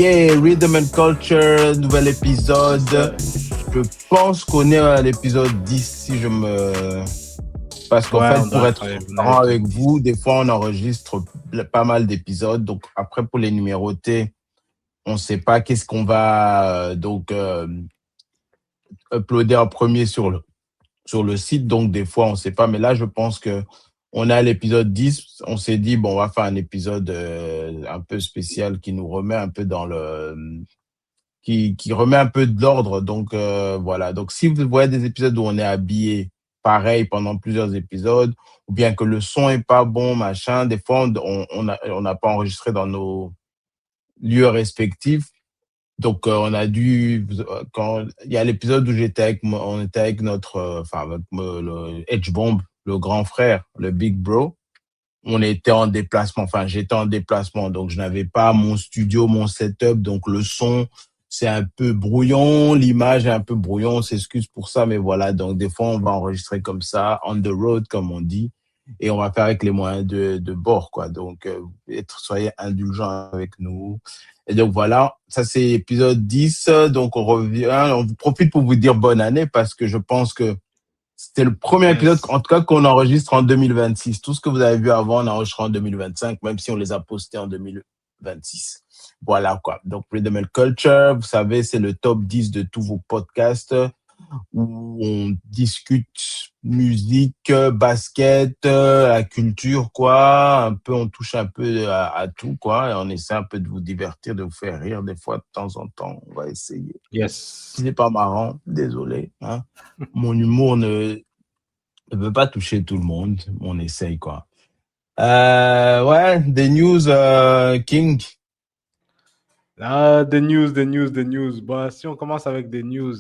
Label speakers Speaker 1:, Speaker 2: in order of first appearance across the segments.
Speaker 1: Yeah, Rhythm and Culture, nouvel épisode. Je pense qu'on est à l'épisode 10 si je me... Parce qu'en fait, pour être transparent avec vous, des fois, on enregistre pas mal d'épisodes. Donc, après, pour les numéroter, on ne sait pas qu'est-ce qu'on va uploader en premier sur le site. Donc, des fois, on ne sait pas. Mais là, je pense que on est à l'épisode 10. On s'est dit, bon, on va faire un épisode un peu spécial qui nous remet un peu dans le... qui remet un peu de l'ordre. Donc, voilà. Donc, si vous voyez des épisodes où on est habillé pareil pendant plusieurs épisodes, ou bien que le son est pas bon, machin, des fois, on n'a pas enregistré dans nos lieux respectifs. Donc, on a dû, quand il y a l'épisode où on était avec notre, avec le Edge Bomb, le grand frère, le Big Bro. On était en déplacement, j'étais en déplacement, donc je n'avais pas mon studio, mon setup, donc le son, c'est un peu brouillon, l'image est un peu brouillon, on s'excuse pour ça, mais voilà, donc des fois, on va enregistrer comme ça, on the road, comme on dit, et on va faire avec les moyens de bord, quoi. Donc, soyez indulgents avec nous. Et donc, voilà, ça, c'est épisode 10, donc on revient, on profite pour vous dire bonne année, parce que je pense que c'était le premier épisode, en tout cas, qu'on enregistre en 2026. Tout ce que vous avez vu avant, on enregistre en 2025, même si on les a postés en 2026. Voilà, quoi. Donc, Rhythm and Culture, vous savez, c'est le top 10 de tous vos podcasts où on discute musique, basket, la culture, quoi. Un peu, on touche un peu à tout, quoi. Et on essaie un peu de vous divertir, de vous faire rire des fois, de temps en temps. On va essayer.
Speaker 2: Yes.
Speaker 1: Si c'est pas marrant, désolé, hein. Mon humour ne peut pas toucher tout le monde. On essaye, quoi. Ouais, des news, King.
Speaker 2: Des news. Bah, si on commence avec des news,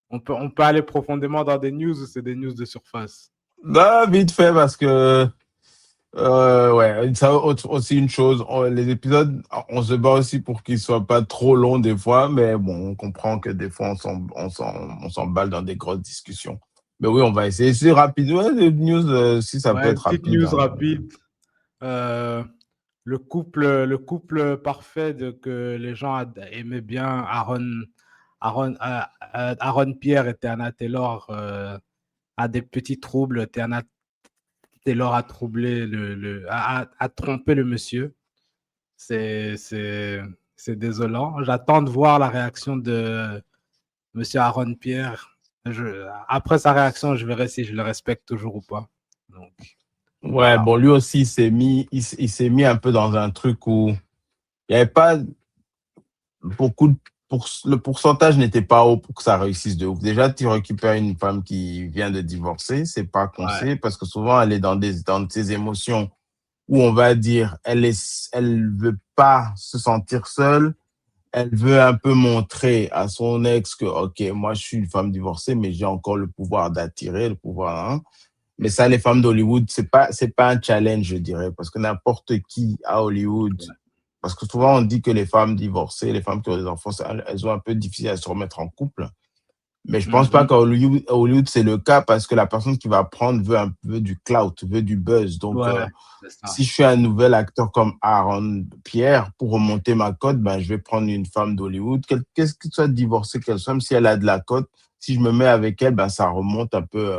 Speaker 2: on peut aller profondément dans des news ou c'est des news de surface?
Speaker 1: Bah, vite fait, parce que, ouais, ça aussi une chose. Les épisodes, on se bat aussi pour qu'ils soient pas trop longs des fois, mais bon, on comprend que des fois, on s'emballe dans des grosses discussions. Mais oui, on va essayer. C'est rapide. Ouais, des news, si ça peut être
Speaker 2: petite
Speaker 1: rapide.
Speaker 2: news
Speaker 1: Hein.
Speaker 2: rapide. Le couple parfait que les gens aimaient bien, Aaron Pierre et Teyana Taylor, a des petits troubles. Teyana Taylor a trompé le monsieur. C'est désolant. J'attends de voir la réaction de monsieur Aaron Pierre. Après sa réaction, je verrai si je le respecte toujours ou pas. Donc,
Speaker 1: Ouais,
Speaker 2: voilà.
Speaker 1: bon, lui aussi, il s'est mis un peu dans un truc où il n'y avait pas le pourcentage n'était pas haut pour que ça réussisse de ouf. Déjà, tu récupères une femme qui vient de divorcer, c'est pas conseillé parce que souvent, elle est dans ses émotions où on va dire, elle veut pas se sentir seule. Elle veut un peu montrer à son ex que, OK, moi, je suis une femme divorcée, mais j'ai encore le pouvoir d'attirer, le pouvoir, hein. Mais ça, les femmes d'Hollywood, c'est pas un challenge, je dirais, parce que n'importe qui à Hollywood, parce que souvent on dit que les femmes divorcées, les femmes qui ont des enfants, elles ont un peu difficile à se remettre en couple. Mais je pense pas qu'à Hollywood, c'est le cas parce que la personne qui va prendre veut un peu du clout, veut du buzz. Donc, si je suis un nouvel acteur comme Aaron Pierre, pour remonter ma cote, ben, je vais prendre une femme d'Hollywood, qu'est-ce que soit divorcée qu'elle soit, même si elle a de la cote, si je me mets avec elle, ben, ça remonte un peu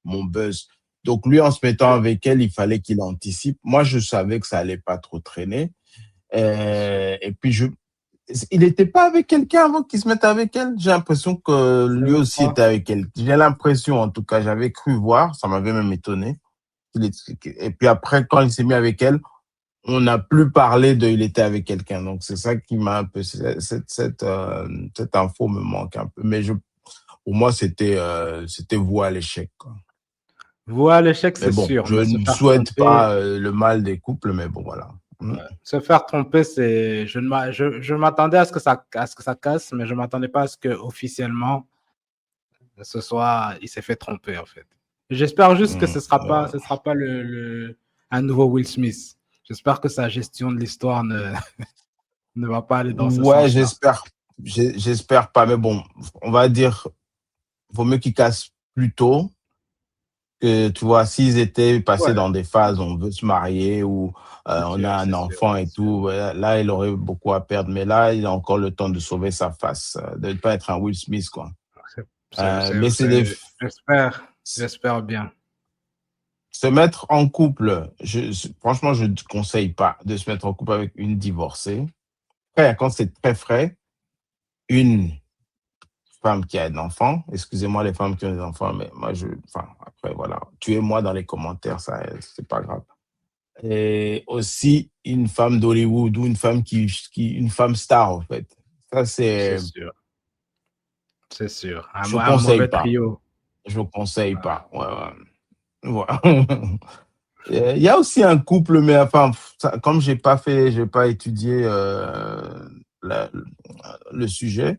Speaker 1: mon buzz. Donc, lui, en se mettant avec elle, il fallait qu'il anticipe. Moi, je savais que ça allait pas trop traîner. Et puis, il n'était pas avec quelqu'un avant qu'il se mette avec elle. J'ai l'impression que lui aussi était avec elle. J'ai l'impression, en tout cas, j'avais cru voir, ça m'avait même étonné. Et puis après, quand il s'est mis avec elle, on n'a plus parlé de il était avec quelqu'un. Donc, c'est ça qui m'a un peu... Cette info me manque un peu. Mais pour moi, c'était voué à l'échec.
Speaker 2: Voué à l'échec, c'est
Speaker 1: bon,
Speaker 2: sûr.
Speaker 1: Je ne souhaite pas le mal des couples, mais bon, voilà.
Speaker 2: Se faire tromper, c'est. Je m'attendais à ce que ça casse, mais je ne m'attendais pas à ce qu'officiellement, il s'est fait tromper, en fait. J'espère juste que ce sera pas un nouveau Will Smith. J'espère que sa gestion de l'histoire ne va pas aller dans ce sens-là.
Speaker 1: Ouais, j'espère pas. Mais bon, on va dire, vaut mieux qu'il casse plus tôt que, tu vois, s'ils étaient passés
Speaker 2: Ouais,
Speaker 1: dans des phases où on veut se marier ou
Speaker 2: c'est
Speaker 1: on a
Speaker 2: sûr,
Speaker 1: un
Speaker 2: c'est sûr,
Speaker 1: enfant
Speaker 2: c'est
Speaker 1: et
Speaker 2: sûr.
Speaker 1: tout, là, il aurait beaucoup à perdre. Mais là, il a encore le temps de sauver sa face, de ne pas être un Will Smith, quoi.
Speaker 2: C'est
Speaker 1: Mais c'est des...
Speaker 2: j'espère, j'espère bien.
Speaker 1: Se mettre en couple, franchement, je ne conseille pas de se mettre en couple avec une divorcée. Après, quand c'est très frais, une femme qui a un enfant, excusez-moi les femmes qui ont des enfants, mais moi, enfin, après, voilà, tuez-moi dans les commentaires, ça, c'est pas grave. Et aussi une femme d'Hollywood ou une femme une femme star, en fait. Ça,
Speaker 2: C'est sûr, c'est sûr.
Speaker 1: je
Speaker 2: Un
Speaker 1: conseille
Speaker 2: mauvais
Speaker 1: pas.
Speaker 2: trio.
Speaker 1: Je conseille
Speaker 2: Ouais.
Speaker 1: pas. Ouais, ouais. Voilà. Il y a aussi un couple, mais enfin, comme j'ai pas étudié la- le sujet,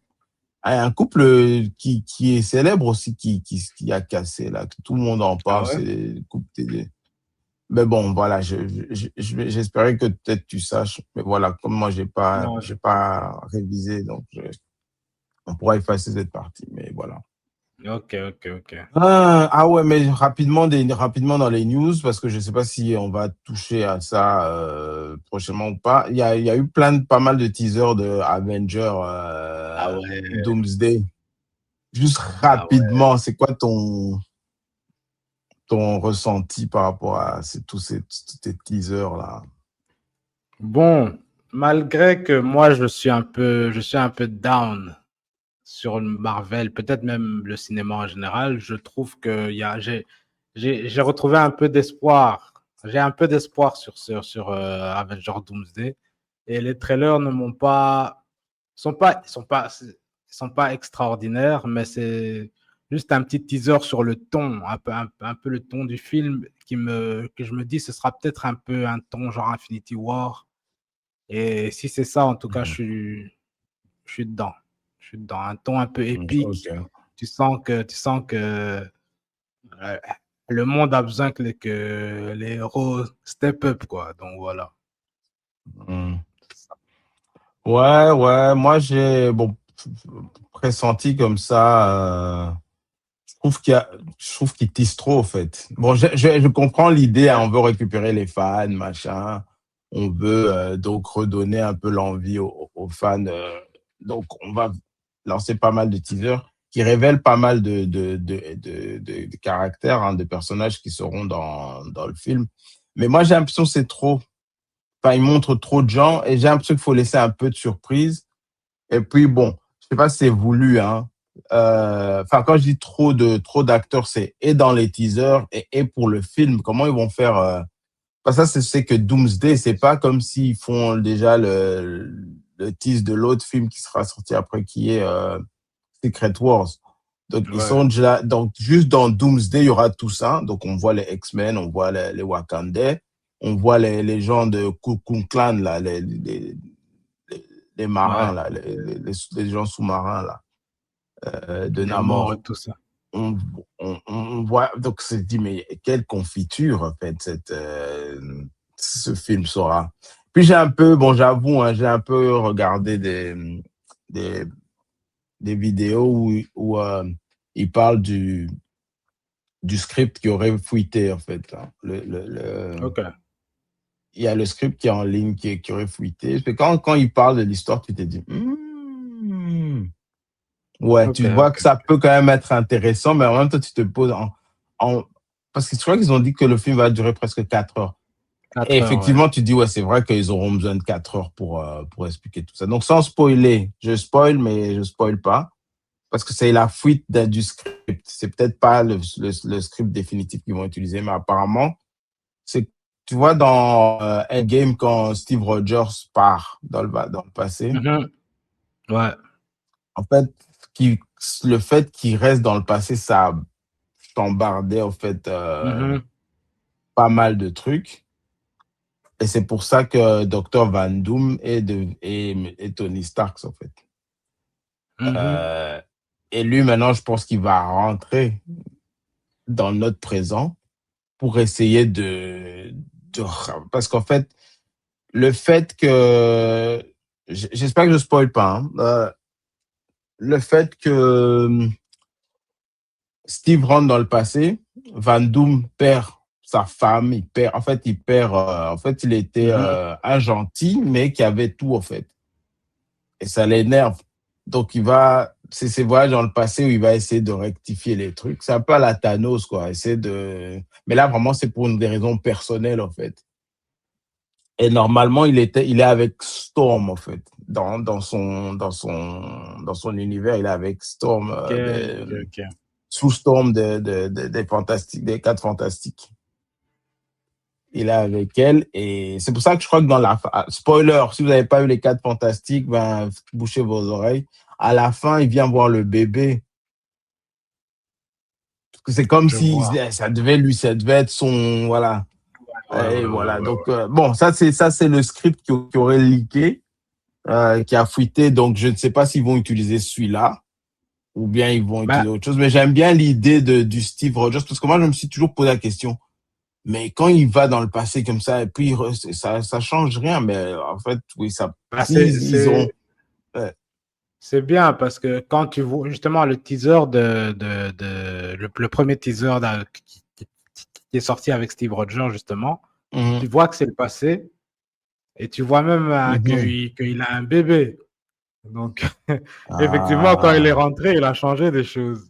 Speaker 1: il y a un couple qui est célèbre aussi, qui a cassé, là, que tout le monde en
Speaker 2: Ah
Speaker 1: parle,
Speaker 2: ouais?
Speaker 1: c'est le couple TD. Mais bon, voilà, j'espérais que peut-être tu saches, mais voilà, comme moi,
Speaker 2: Non,
Speaker 1: j'ai pas révisé, donc on pourra effacer cette partie, mais voilà.
Speaker 2: ok, ok, ok.
Speaker 1: Ouais, mais rapidement dans les news, parce que je ne sais pas si on va toucher à ça prochainement ou pas. Il y a eu pas mal de teasers de Avengers
Speaker 2: Ah ouais,
Speaker 1: Doomsday. Juste
Speaker 2: ah ouais.
Speaker 1: rapidement, c'est quoi ton ressenti par rapport à tous ces teasers-là?
Speaker 2: Bon, malgré que moi je suis un peu down sur le Marvel, peut-être même le cinéma en général, je trouve que j'ai retrouvé un peu d'espoir. J'ai un peu d'espoir sur Avengers Doomsday. Et les trailers ne m'ont pas, sont pas extraordinaires, mais c'est juste un petit teaser sur le ton, un peu le ton du film que je me dis, ce sera peut-être un peu un ton genre Infinity War. Et si c'est ça, en tout cas,
Speaker 1: Mhm.
Speaker 2: je suis dedans. Je suis dedans. Un ton un peu
Speaker 1: Ok.
Speaker 2: épique. Tu sens que le monde a besoin que les héros step up, quoi. Donc voilà.
Speaker 1: Mhm. Ouais, moi j'ai bon pressenti comme ça. Je trouve qu'il tisse trop, en fait. Bon, je comprends l'idée, hein,
Speaker 2: Ouais,
Speaker 1: on veut récupérer les fans, machin. On veut donc redonner un peu l'envie aux fans. Donc, on va lancer pas mal de teasers qui révèlent pas mal de caractères, hein, de personnages qui seront dans le film. Mais moi, j'ai l'impression que c'est trop. Enfin, ils montrent trop de gens et j'ai l'impression qu'il faut laisser un peu de surprise. Et puis, bon, je sais pas si c'est voulu, hein. Enfin, quand je dis trop d'acteurs, c'est et dans les teasers et pour le film. Comment ils vont faire parce que ça, c'est que Doomsday, c'est pas comme s'ils font déjà le tease de l'autre film qui sera sorti après, qui est Secret Wars. Donc, ils
Speaker 2: ouais,
Speaker 1: sont déjà, donc, juste dans Doomsday, il y aura tout ça. Donc, on voit les X-Men, on voit les Wakandais, on voit les gens de Ku Klux Klan, là, les marins,
Speaker 2: ouais.
Speaker 1: là, les gens sous-marins, là, de
Speaker 2: Les morts et
Speaker 1: Namor.
Speaker 2: tout ça.
Speaker 1: On voit, donc, on se dit, mais quelle confiture, en fait, ce film sera. Puis j'ai un peu, bon, j'avoue, hein, j'ai un peu regardé des, des vidéos où il parle du script qui aurait fuité, en fait, hein.
Speaker 2: Ok,
Speaker 1: Il y a le script qui est en ligne qui aurait fuité. Parce que quand il parle de l'histoire, tu te dis, ouais,
Speaker 2: ok,
Speaker 1: tu vois
Speaker 2: ok.
Speaker 1: que ça peut quand même être intéressant, mais en même temps, tu te poses en... Parce que je crois qu'ils ont dit que le film va durer presque 4 heures. Et
Speaker 2: 4 heures, ouais.
Speaker 1: effectivement, tu dis, ouais, c'est vrai qu'ils auront besoin de 4 heures pour expliquer tout ça. Donc, sans spoiler, je spoil, mais je spoil pas, parce que c'est la fuite du script. C'est peut-être pas le script définitif qu'ils vont utiliser, mais apparemment, c'est, tu vois, dans Endgame, quand Steve Rogers part dans le passé,
Speaker 2: Mhm. Ouais.
Speaker 1: en fait, qui, le fait qu'il reste dans le passé, ça a chambardé, en fait,
Speaker 2: Mhm.
Speaker 1: pas mal de trucs. Et c'est pour ça que Dr. Van Doom est Tony Stark, en fait.
Speaker 2: Mhm.
Speaker 1: Euh, et lui, maintenant, je pense qu'il va rentrer dans notre présent pour essayer de parce qu'en fait, le fait que, j'espère que je spoil pas, hein, le fait que Steve rentre dans le passé, Van Doom perd sa femme, en fait, il était un gentil, mais qui avait tout, en fait. Et ça l'énerve. Donc, c'est ses voyages dans le passé où il va essayer de rectifier les trucs. C'est un peu à la Thanos, quoi. Mais là, vraiment, c'est pour des raisons personnelles, en fait. Et normalement, il est avec Storm, en fait. Dans son univers, il est avec Storm,
Speaker 2: Ok.
Speaker 1: sous Storm des Quatre Fantastiques. Il est avec elle. Et c'est pour ça que je crois que spoiler, si vous n'avez pas eu les Quatre Fantastiques, ben, bouchez vos oreilles. À la fin, il vient voir le bébé. Parce que c'est comme si ça devait être son, voilà. Et voilà. Donc, bon, ça, c'est le script qui aurait leaké, qui a fuité. Donc, je ne sais pas s'ils vont utiliser celui-là ou bien ils vont utiliser autre chose. Mais j'aime bien l'idée du Steve Rogers parce que moi, je me suis toujours posé la question. Mais quand il va dans le passé comme ça, et puis ça change rien. Mais en fait, oui, ça. Ils ont.
Speaker 2: C'est bien parce que quand tu vois justement le teaser le premier teaser qui est sorti avec Steve Rogers justement, tu vois que c'est le passé et tu vois même qu'il a un bébé. Donc effectivement, quand il est rentré, il a changé des choses.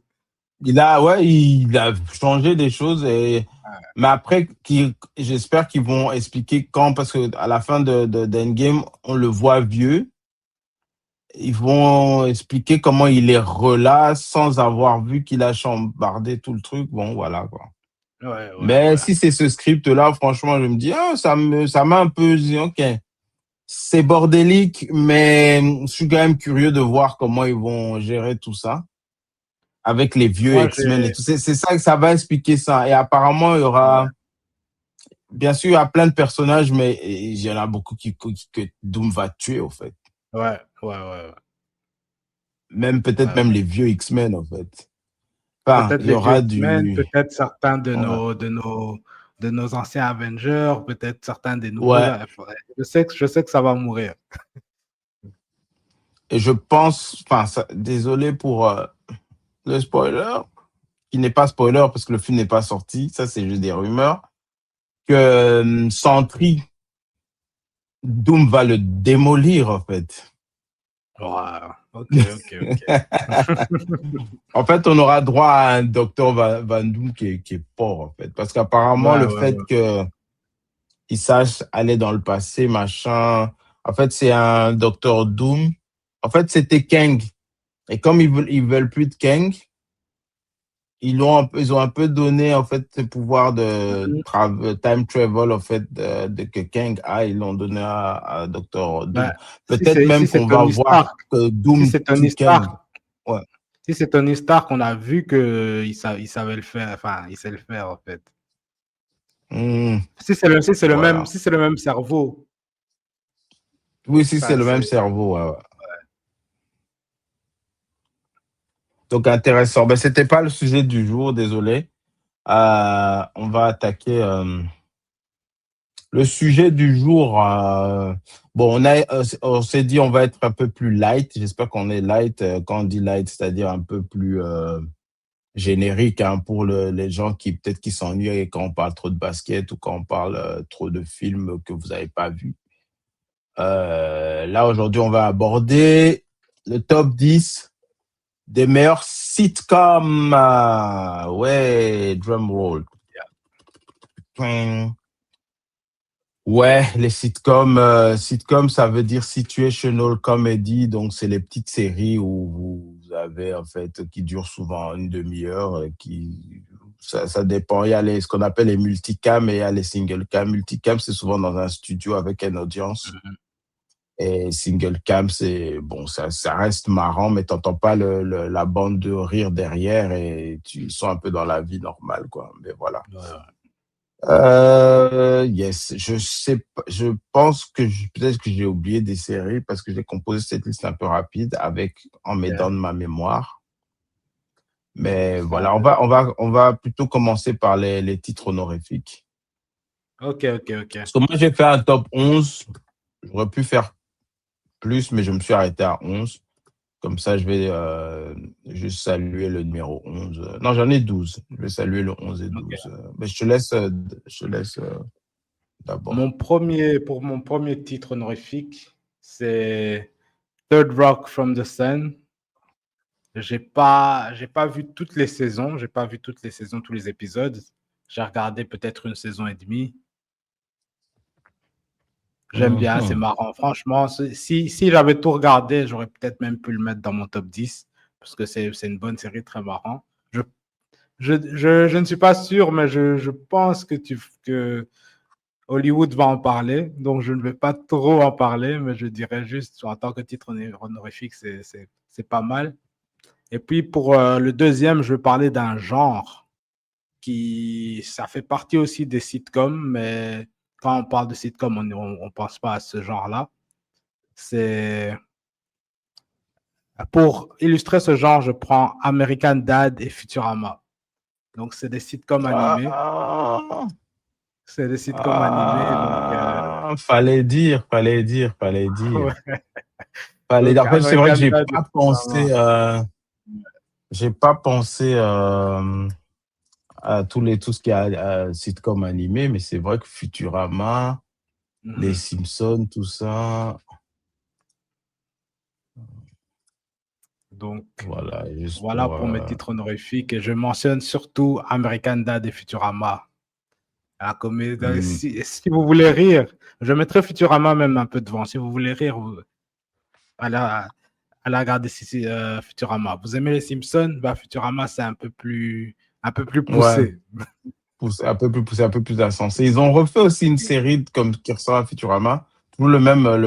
Speaker 1: Il a changé des choses mais après, j'espère qu'ils vont expliquer quand, parce que à la fin d'Endgame, on le voit vieux. Ils vont expliquer comment il est relâche sans avoir vu qu'il a chambardé tout le truc. Bon, voilà, quoi. Mais si c'est ce script-là, franchement, je me dis, ça m'a un peu dit, ok, c'est bordélique, mais je suis quand même curieux de voir comment ils vont gérer tout ça avec les vieux X-Men et tout. C'est ça que ça va expliquer ça. Et apparemment, il y aura, bien sûr, il y a plein de personnages, mais il y en a beaucoup que Doom va tuer, au fait.
Speaker 2: Ouais.
Speaker 1: Même peut-être même les vieux X-Men, en fait. Enfin, il y aura
Speaker 2: peut-être certains de nos anciens Avengers, peut-être certains des nouveaux.
Speaker 1: Ouais.
Speaker 2: Je sais que ça va mourir.
Speaker 1: Et je pense, désolé pour le spoiler, qui n'est pas spoiler parce que le film n'est pas sorti, ça c'est juste des rumeurs, que Sentry, Doom va le démolir, en fait.
Speaker 2: Wow. Ok.
Speaker 1: En fait, on aura droit à un Dr. Van Doom qui est fort, en fait. Parce qu'apparemment, le fait qu'il sache aller dans le passé, machin, en fait, c'est un Dr. Doom. En fait, c'était Kang. Et comme ils veulent plus de Kang, ils ont un peu donné, en fait, ce pouvoir de time travel, en fait, que Kang a, ils l'ont donné à Dr. Doom. Peut-être même qu'on va voir que Doom tue Kang. Ouais.
Speaker 2: Si c'est Tony Stark, on a vu qu'il savait le faire, enfin, il sait le faire, en fait. Si c'est le même cerveau.
Speaker 1: Oui, si c'est le même cerveau, ouais. Donc, intéressant. Ben, c'était pas le sujet du jour, désolé. On va attaquer le sujet du jour. Bon, on s'est dit on va être un peu plus light. J'espère qu'on est light. Quand on dit light, c'est-à-dire un peu plus générique, hein, pour les gens qui peut-être qui s'ennuient quand on parle trop de basket ou quand on parle trop de films que vous n'avez pas vus. Là, aujourd'hui, on va aborder le top 10 des meilleurs sitcoms. Ouais, drum roll. Ouais, les sitcoms, ça veut dire situational comedy, donc c'est les petites séries où vous avez en fait qui durent souvent une demi-heure, ça dépend. Il y a ce qu'on appelle les multicams et il y a les single cam. Multicam, c'est souvent dans un studio avec une audience. Et single cam, c'est bon, ça reste marrant, mais t'entends pas la bande de rire derrière et tu sens un peu dans la vie normale, quoi. Mais voilà. Yes, je pense que peut-être que j'ai oublié des séries parce que j'ai composé cette liste un peu rapide en m'aidant de ma mémoire. Mais voilà, on va plutôt commencer par les titres honorifiques.
Speaker 2: Ok.
Speaker 1: Parce que moi, j'ai fait un top 11. J'aurais pu faire plus, mais je me suis arrêté à 11. Comme ça, je vais juste saluer le numéro 11. Non, j'en ai 12. Je vais saluer le 11 et 12.
Speaker 2: Ok.
Speaker 1: Mais je te laisse d'abord.
Speaker 2: Pour mon premier titre honorifique, c'est Third Rock from the Sun. J'ai pas vu toutes les saisons. J'ai pas vu toutes les saisons, tous les épisodes. J'ai regardé peut-être une saison et demie. J'aime bien, c'est
Speaker 1: Mhm.
Speaker 2: marrant. Franchement, si j'avais tout regardé, j'aurais peut-être même pu le mettre dans mon top 10 parce que c'est une bonne série très marrant. Je ne suis pas sûr, mais je pense que Hollywood va en parler. Donc, je ne vais pas trop en parler, mais je dirais juste en tant que titre honorifique, c'est pas mal. Et puis, pour le deuxième, je vais parler d'un genre ça fait partie aussi des sitcoms, mais quand on parle de sitcom, on ne pense pas à ce genre-là. C'est pour illustrer ce genre, je prends American Dad et Futurama. Donc, c'est des sitcoms animés.
Speaker 1: Ah,
Speaker 2: C'est des sitcoms animés.
Speaker 1: fallait dire.
Speaker 2: Ouais.
Speaker 1: Fallait dire.
Speaker 2: Donc
Speaker 1: En fait, c'est vrai que
Speaker 2: American Dad et Futurama.
Speaker 1: j'ai pas pensé à tout ce qui est sitcom animé, mais c'est vrai que Futurama, les
Speaker 2: Mhm.
Speaker 1: Simpsons, tout ça,
Speaker 2: Donc,
Speaker 1: voilà, juste
Speaker 2: voilà
Speaker 1: pour.
Speaker 2: pour mes titres honorifiques. Et je mentionne surtout American Dad et Futurama. La comédie.
Speaker 1: Hmm.
Speaker 2: Si vous voulez rire, je mettrai Futurama même un peu devant. Si vous voulez rire, allez, allez regarder Futurama. Vous aimez les Simpsons? Bah, Futurama, c'est un peu plus
Speaker 1: Ouais,
Speaker 2: poussé.
Speaker 1: un peu plus insensé. Ils ont refait aussi une série comme qui ressemble à Futurama, toujours le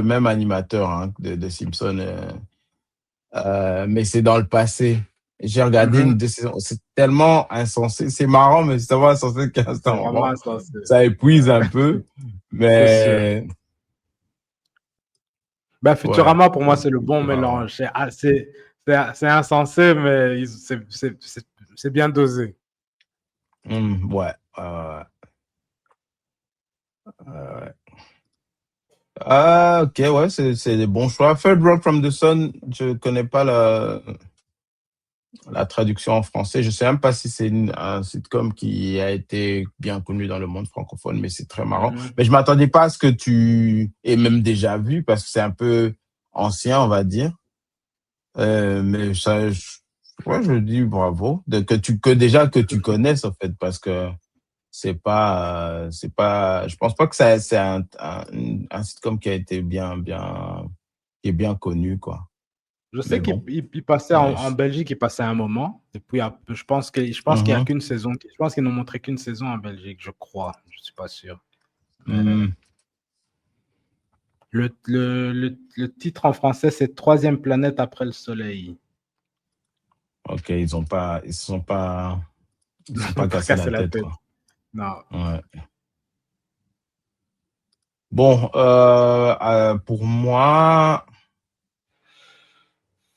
Speaker 1: même animateur hein, de Simpsons, mais c'est dans le passé. J'ai regardé une
Speaker 2: Mhm.
Speaker 1: des saisons, c'est tellement insensé, c'est marrant, mais c'est tellement insensé qu'à un
Speaker 2: C'est vraiment
Speaker 1: moment,
Speaker 2: insensé.
Speaker 1: ça épuise un peu,
Speaker 2: C'est sûr.
Speaker 1: mais
Speaker 2: Bah,
Speaker 1: ouais,
Speaker 2: Futurama, pour moi, c'est le bon
Speaker 1: Futurama.
Speaker 2: mélange. C'est insensé, mais c'est bien dosé.
Speaker 1: Ouais, ouais. Ah, ok, ouais, c'est des bons choix. Third Rock from the Sun, je connais pas la traduction en français. Je sais même pas si c'est un sitcom qui a été bien connu dans le monde francophone, mais c'est très marrant.
Speaker 2: Mhm.
Speaker 1: Mais je m'attendais pas à ce que tu aies même déjà vu parce que c'est un peu ancien, on va dire. Mais ça, ouais, je dis bravo que tu connaisses en fait parce que c'est pas, je pense pas que ça, c'est un sitcom qui a été qui est bien connu, quoi.
Speaker 2: Je
Speaker 1: Mais
Speaker 2: sais qu'il
Speaker 1: bon.
Speaker 2: il passait
Speaker 1: Ouais.
Speaker 2: en Belgique, il passait un moment. Et puis, je pense qu'il y a
Speaker 1: Mhm.
Speaker 2: qu'une saison. Je pense qu'ils n'ont montré qu'une saison en Belgique, je crois. Je suis pas sûr. Mais
Speaker 1: Mhm.
Speaker 2: le titre en français, c'est Troisième planète après le Soleil.
Speaker 1: Ok, ils sont pas
Speaker 2: Pas
Speaker 1: cassés
Speaker 2: casser
Speaker 1: la
Speaker 2: la
Speaker 1: tête,
Speaker 2: tête.
Speaker 1: quoi.
Speaker 2: Non.
Speaker 1: Ouais. Bon, pour moi,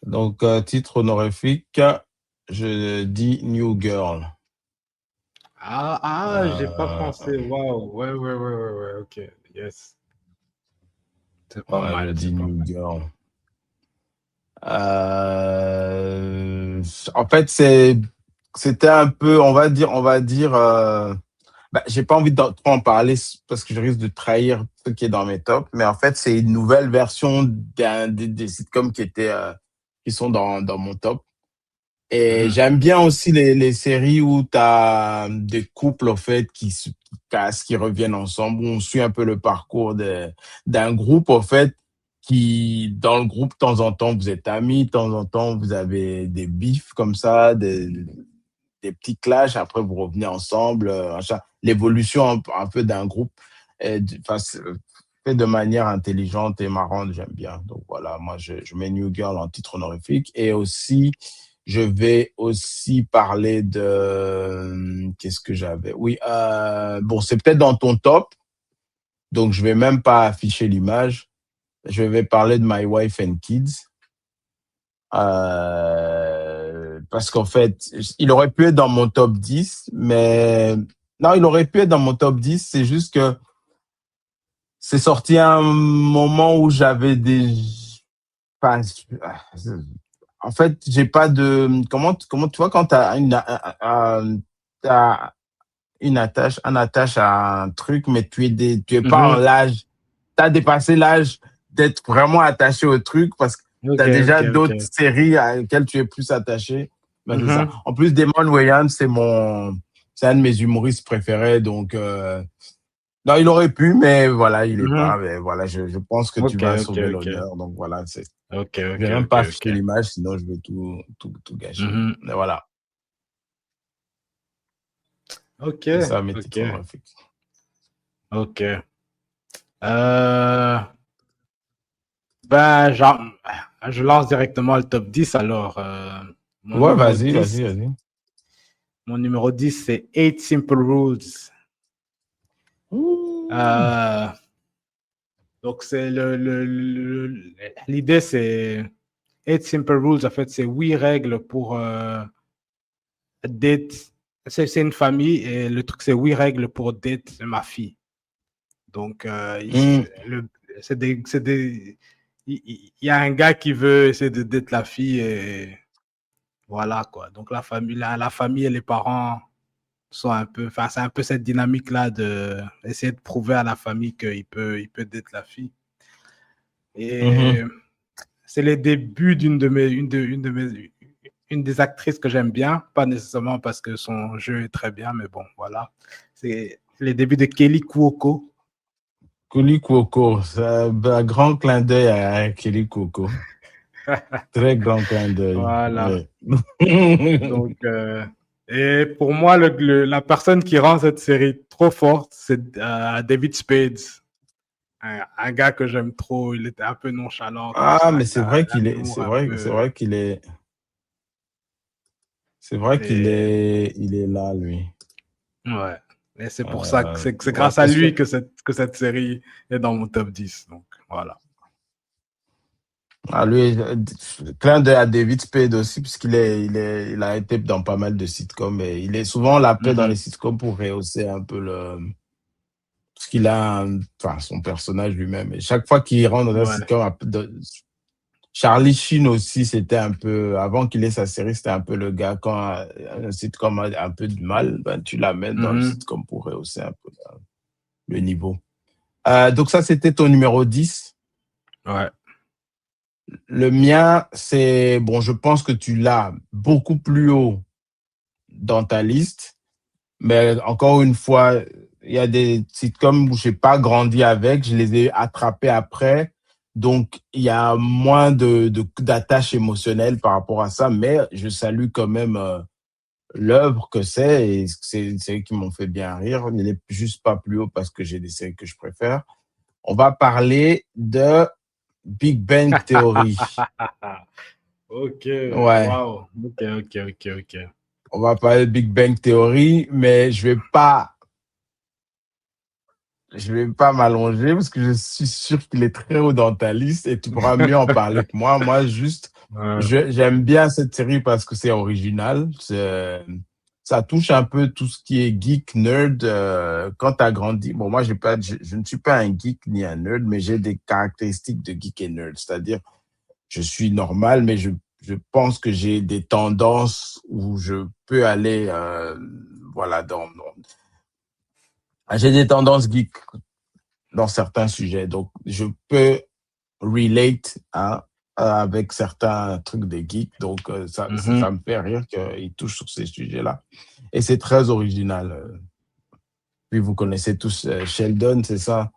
Speaker 1: donc titre honorifique, je dis New Girl.
Speaker 2: J'ai pas
Speaker 1: Euh,
Speaker 2: pensé. Waouh. Ouais. Ok. Yes. C'est pas
Speaker 1: ouais, je
Speaker 2: mal,
Speaker 1: dis
Speaker 2: c'est pas
Speaker 1: New
Speaker 2: mal.
Speaker 1: Girl. En fait, c'était un peu, on va dire, j'ai pas envie de trop en parler parce que je risque de trahir ce qui est dans mes tops, mais en fait, c'est une nouvelle version des sitcoms qui sont dans mon top. Et
Speaker 2: Mhm.
Speaker 1: j'aime bien aussi les séries où tu as des couples, en fait, qui cassent, qui reviennent ensemble, où on suit un peu le parcours d'un groupe, en fait, dans le groupe, de temps en temps, vous êtes amis, de temps en temps, vous avez des bifs comme ça, des petits clashs, après vous revenez ensemble, machin. L'évolution un peu d'un groupe, enfin, fait de manière intelligente et marrante, j'aime bien. Donc voilà, moi je mets New Girl en titre honorifique. Et aussi, je vais aussi parler qu'est-ce que j'avais? Oui, bon, c'est peut-être dans ton top, donc je vais même pas afficher l'image. Je vais parler de My Wife and Kids. Parce qu'en fait, il aurait pu être dans mon top 10, mais non, il aurait pu être dans mon top 10. C'est juste que c'est sorti à un moment où j'avais des, enfin, en fait, j'ai pas de comment tu vois quand t'as t'as une attache à un truc, mais tu es pas en
Speaker 2: Mhm.
Speaker 1: l'âge, t'as dépassé l'âge d'être vraiment attaché au truc parce que
Speaker 2: Ok,
Speaker 1: t'as déjà
Speaker 2: ok,
Speaker 1: d'autres
Speaker 2: ok.
Speaker 1: séries à lesquelles tu es plus attaché. Ben, c'est ça.
Speaker 2: Mhm.
Speaker 1: En plus, Damon Wayans, c'est un de mes humoristes préférés, donc, non, il aurait pu, mais voilà, il est pas.
Speaker 2: Mhm.
Speaker 1: Mais voilà, je pense que tu
Speaker 2: Ok,
Speaker 1: vas
Speaker 2: ok,
Speaker 1: sauver
Speaker 2: ok.
Speaker 1: l'honneur, donc voilà,
Speaker 2: Ok,
Speaker 1: je
Speaker 2: ok,
Speaker 1: vais même
Speaker 2: ok,
Speaker 1: pas
Speaker 2: ok.
Speaker 1: afficher l'image, sinon je vais tout gâcher.
Speaker 2: Mhm.
Speaker 1: Mais voilà,
Speaker 2: Ok,
Speaker 1: c'est ça mes
Speaker 2: ok,
Speaker 1: titres honorifiques.
Speaker 2: ok. Euh, ben, je lance directement le top 10 alors. Mon
Speaker 1: Ouais,
Speaker 2: numéro
Speaker 1: vas-y,
Speaker 2: 10,
Speaker 1: vas-y, vas-y.
Speaker 2: mon numéro 10 c'est Eight Simple Rules.
Speaker 1: Ouh.
Speaker 2: Euh, donc, c'est l'idée, c'est Eight Simple Rules. En fait, c'est 8 règles pour date. C'est une famille et le truc, c'est 8 règles pour date ma fille. Donc,
Speaker 1: Hmm.
Speaker 2: il y a un gars qui veut essayer de date la fille et voilà quoi. Donc, la famille et les parents sont un peu, enfin, c'est un peu cette dynamique-là de essayer de prouver à la famille il peut date la fille. Et
Speaker 1: Mhm.
Speaker 2: c'est les débuts une des actrices que j'aime bien, pas nécessairement parce que son jeu est très bien, mais bon, voilà. C'est les débuts de Kelly Cuoco.
Speaker 1: Kuli Cuoco, c'est un grand clin d'œil à Kelly Cuoco. Très grand clin d'œil.
Speaker 2: Voilà.
Speaker 1: Ouais.
Speaker 2: Donc, et pour moi, la personne qui rend cette série trop forte, c'est David Spade. Un gars que j'aime trop. Il était un peu nonchalant comme
Speaker 1: Ah,
Speaker 2: ça.
Speaker 1: mais
Speaker 2: Il a un humour un
Speaker 1: c'est
Speaker 2: peu.
Speaker 1: vrai
Speaker 2: Et
Speaker 1: il est là, lui.
Speaker 2: ouais. Et c'est pour ça que c'est
Speaker 1: Ouais,
Speaker 2: grâce à
Speaker 1: parce que,
Speaker 2: lui que cette série est dans mon top 10. Donc, voilà.
Speaker 1: ah, lui, clin d'œil à David Spade aussi, puisqu'il a été dans pas mal de sitcoms et il est souvent la paix dans les
Speaker 2: Mhm.
Speaker 1: sitcoms pour rehausser un peu parce qu'il a, enfin, son personnage lui-même. Et chaque fois qu'il rentre dans un
Speaker 2: Ouais.
Speaker 1: sitcom, Charlie Sheen aussi, c'était un peu, avant qu'il ait sa série, c'était un peu le gars, quand un sitcom a un peu de mal, ben, tu l'amènes dans le
Speaker 2: Mhm.
Speaker 1: sitcom pour rehausser un peu le niveau. Donc ça, c'était ton numéro 10.
Speaker 2: Ouais.
Speaker 1: Le mien, c'est, bon, je pense que tu l'as beaucoup plus haut dans ta liste, mais encore une fois, il y a des sitcoms où j'ai pas grandi avec, je les ai attrapés après, donc il y a moins d'attache émotionnelle par rapport à ça, mais je salue quand même l'œuvre que c'est, et c'est une série qui m'ont fait bien rire. Il n'est juste pas plus haut parce que j'ai des séries que je préfère. On va parler de Big Bang Theory.
Speaker 2: Ok.
Speaker 1: Ouais,
Speaker 2: Wow. Ok, ok, ok, ok.
Speaker 1: on va parler de Big Bang Theory, mais je vais pas m'allonger parce que je suis sûr qu'il est très haut dans ta liste et tu pourras mieux en parler que moi. Moi, juste,
Speaker 2: Ouais.
Speaker 1: j'aime bien cette série parce que c'est original. Ça touche un peu tout ce qui est geek, nerd. Quand tu as grandi, bon, moi, je ne suis pas un geek ni un nerd, mais j'ai des caractéristiques de geek et nerd. C'est-à-dire, je suis normal, mais je pense que j'ai des tendances où je peux aller, voilà, j'ai des tendances geek dans certains sujets. Donc, je peux relate avec certains trucs des geeks. Donc, ça
Speaker 2: Mhm.
Speaker 1: me fait rire qu'ils touchent sur ces sujets-là. Et c'est très original. Puis vous connaissez tous Sheldon, c'est ça?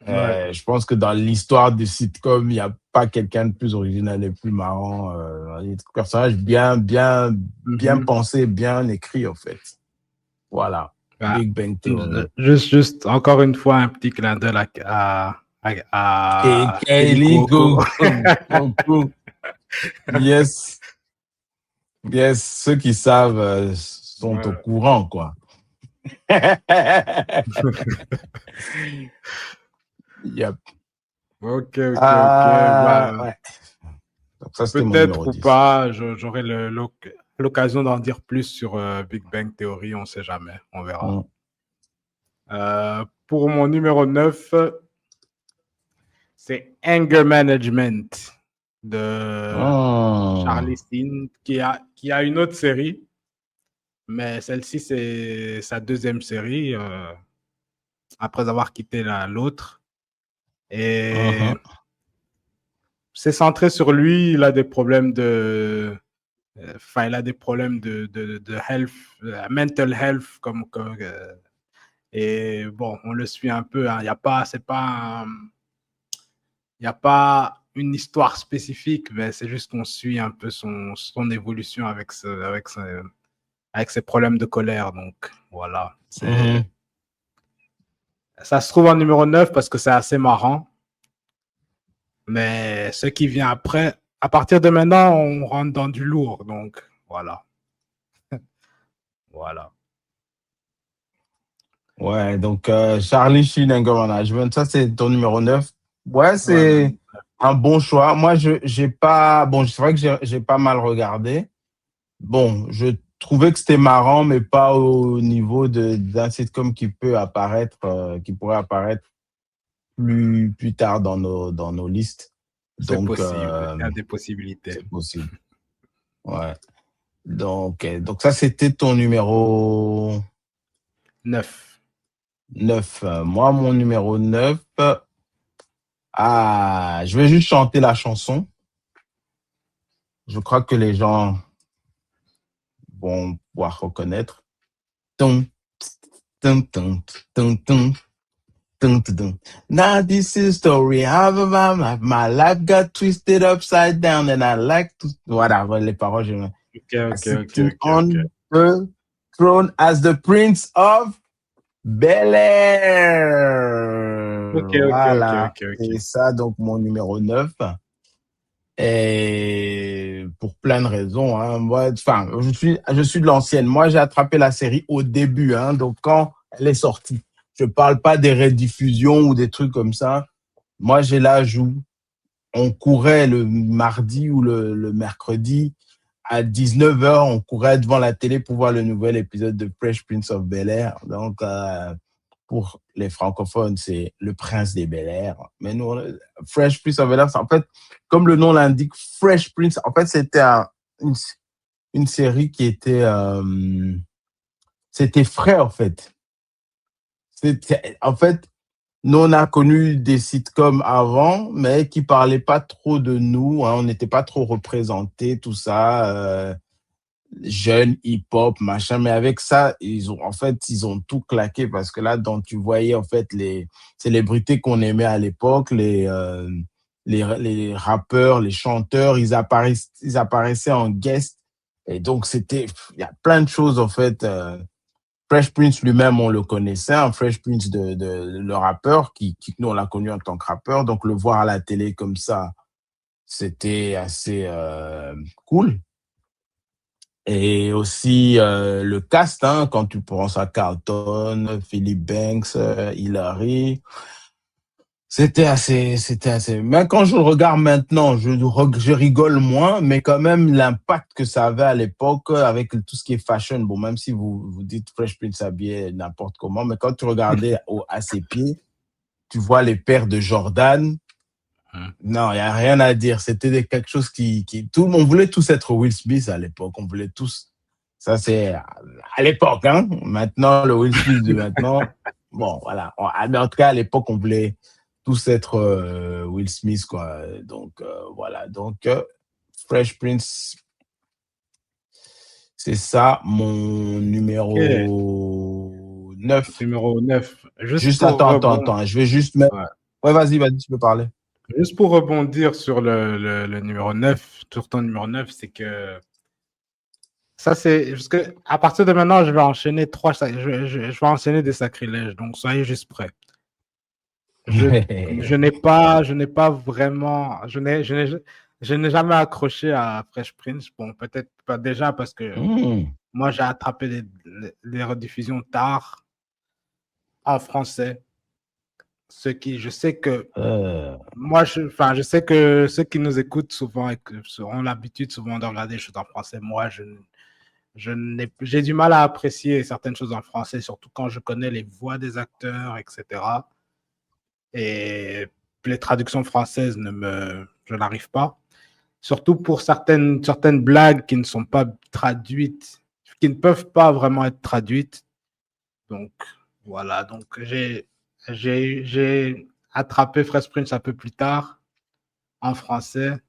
Speaker 2: Ouais.
Speaker 1: Je pense que dans l'histoire du sitcom, il n'y a pas quelqu'un de plus original et plus marrant. Il y a des personnages bien
Speaker 2: Mhm.
Speaker 1: pensés, bien écrits, en fait. Voilà.
Speaker 2: Ah,
Speaker 1: Big Bang Theory.
Speaker 2: juste, encore une fois, un petit clin d'œil à Kelly
Speaker 1: Kelly
Speaker 2: Cuoco.
Speaker 1: Cuoco. Yes. Yes, ceux qui savent sont au
Speaker 2: Ouais.
Speaker 1: courant, quoi. Yep.
Speaker 2: Ok, ok, ok. Bah,
Speaker 1: Ouais. Donc ça, c'était mon
Speaker 2: peut-être
Speaker 1: numéro
Speaker 2: ou
Speaker 1: 10.
Speaker 2: pas, j'aurai l'occasion d'en dire plus sur Big Bang Theory, on ne sait jamais, on verra.
Speaker 1: Mm.
Speaker 2: Pour mon numéro 9, c'est Anger Management de Charlie Sheen, qui a une autre série, mais celle-ci, c'est sa deuxième série, après avoir quitté l'autre. Et c'est centré sur lui, il a des problèmes il a des problèmes de health, mental health, et bon, on le suit un peu, hein. Il n'y a pas une histoire spécifique, mais c'est juste qu'on suit un peu son évolution avec ses problèmes de colère. Donc, voilà. Ça se trouve en numéro 9 parce que c'est assez marrant. Mais ce qui vient après, à partir de maintenant, on rentre dans du lourd. Donc, voilà. Voilà.
Speaker 1: Ouais, donc Charlie Sheen Anger Management, ça c'est ton numéro 9. Ouais, c'est un bon choix. Moi, j'ai pas. Bon, c'est vrai que j'ai pas mal regardé. Bon, je trouvais que c'était marrant, mais pas au niveau d'un sitcom qui peut apparaître, qui pourrait apparaître plus tard dans nos listes.
Speaker 2: C'est
Speaker 1: Donc,
Speaker 2: possible. Il y a des possibilités.
Speaker 1: c'est possible. Ouais. Donc ça, c'était ton numéro
Speaker 2: 9.
Speaker 1: 9. Moi, mon numéro 9, je vais juste chanter la chanson. Je crois que les gens vont pouvoir reconnaître. Tum, tum, tum, tum, tum, tum, tum. Now this is story how my life got twisted upside down and I like to... Voilà, les paroles. Sitting on the throne as the Prince of Bel-Air. Voilà, c'est ça, donc mon numéro 9. Et pour plein de raisons, hein. Moi, enfin, je suis de l'ancienne. Moi, j'ai attrapé la série au début, hein, donc quand elle est sortie. Je parle pas des rediffusions ou des trucs comme ça. Moi, j'ai l'âge où on courait le mardi ou le mercredi à 19h, on courait devant la télé pour voir le nouvel épisode de Fresh Prince of Bel-Air. Donc, pour les francophones, c'est le prince des Bel-Air. Mais nous, Fresh Prince of Bel-Air, c'est en fait, comme le nom l'indique, Fresh Prince, en fait, c'était une série qui était, c'était frais, en fait. En fait, nous, on a connu des sitcoms avant, mais qui parlaient pas trop de nous, hein, on n'était pas trop représentés, tout ça, jeunes, hip-hop, machin. Mais avec ça, ils ont tout claqué parce que là, donc, tu voyais, en fait, les célébrités qu'on aimait à l'époque, les rappeurs, les chanteurs, ils apparaissaient en guest. Et donc, il y a plein de choses, en fait. Fresh Prince lui-même, on le connaissait, un Fresh Prince le rappeur, qui nous, on l'a connu en tant que rappeur. Donc, le voir à la télé comme ça, c'était assez cool. Et aussi le cast, hein, quand tu penses à Carlton, Philip Banks, Hilary, c'était assez. Mais quand je le regarde maintenant, je rigole moins, mais quand même l'impact que ça avait à l'époque avec tout ce qui est fashion. Bon, même si vous dites Fresh Prince habillé n'importe comment, mais quand tu regardais à ses pieds, tu vois les paires de Jordan. Non, il n'y a rien à dire. C'était quelque chose on voulait tous être Will Smith à l'époque. On voulait tous. Ça, c'est à l'époque, hein. Maintenant, le Will Smith de maintenant, bon, voilà. Mais en tout cas, à l'époque, on voulait tous être Will Smith, quoi. Donc, voilà. Donc, Fresh Prince, c'est ça, mon numéro 9.
Speaker 2: Numéro 9.
Speaker 1: Juste, attends. Je vais juste mettre. Ouais, vas-y, tu peux parler.
Speaker 2: Juste pour rebondir sur le numéro 9, sur ton numéro 9, c'est que ça, c'est parce que à partir de maintenant, je vais enchaîner je vais enchaîner des sacrilèges, donc soyez juste prêts. Je n'ai pas vraiment, je n'ai jamais accroché à Fresh Prince. Bon, peut-être pas déjà parce que moi, j'ai attrapé les rediffusions tard en français. Je sais que je sais que ceux qui nous écoutent souvent et ont l'habitude souvent de regarder des choses en français, moi, j'ai du mal à apprécier certaines choses en français, surtout quand je connais les voix des acteurs, etc. Et les traductions françaises je n'arrive pas. Surtout pour certaines blagues qui ne sont pas traduites, qui ne peuvent pas vraiment être traduites. Donc, voilà. Donc, j'ai attrapé Fresh Prince un peu plus tard en français.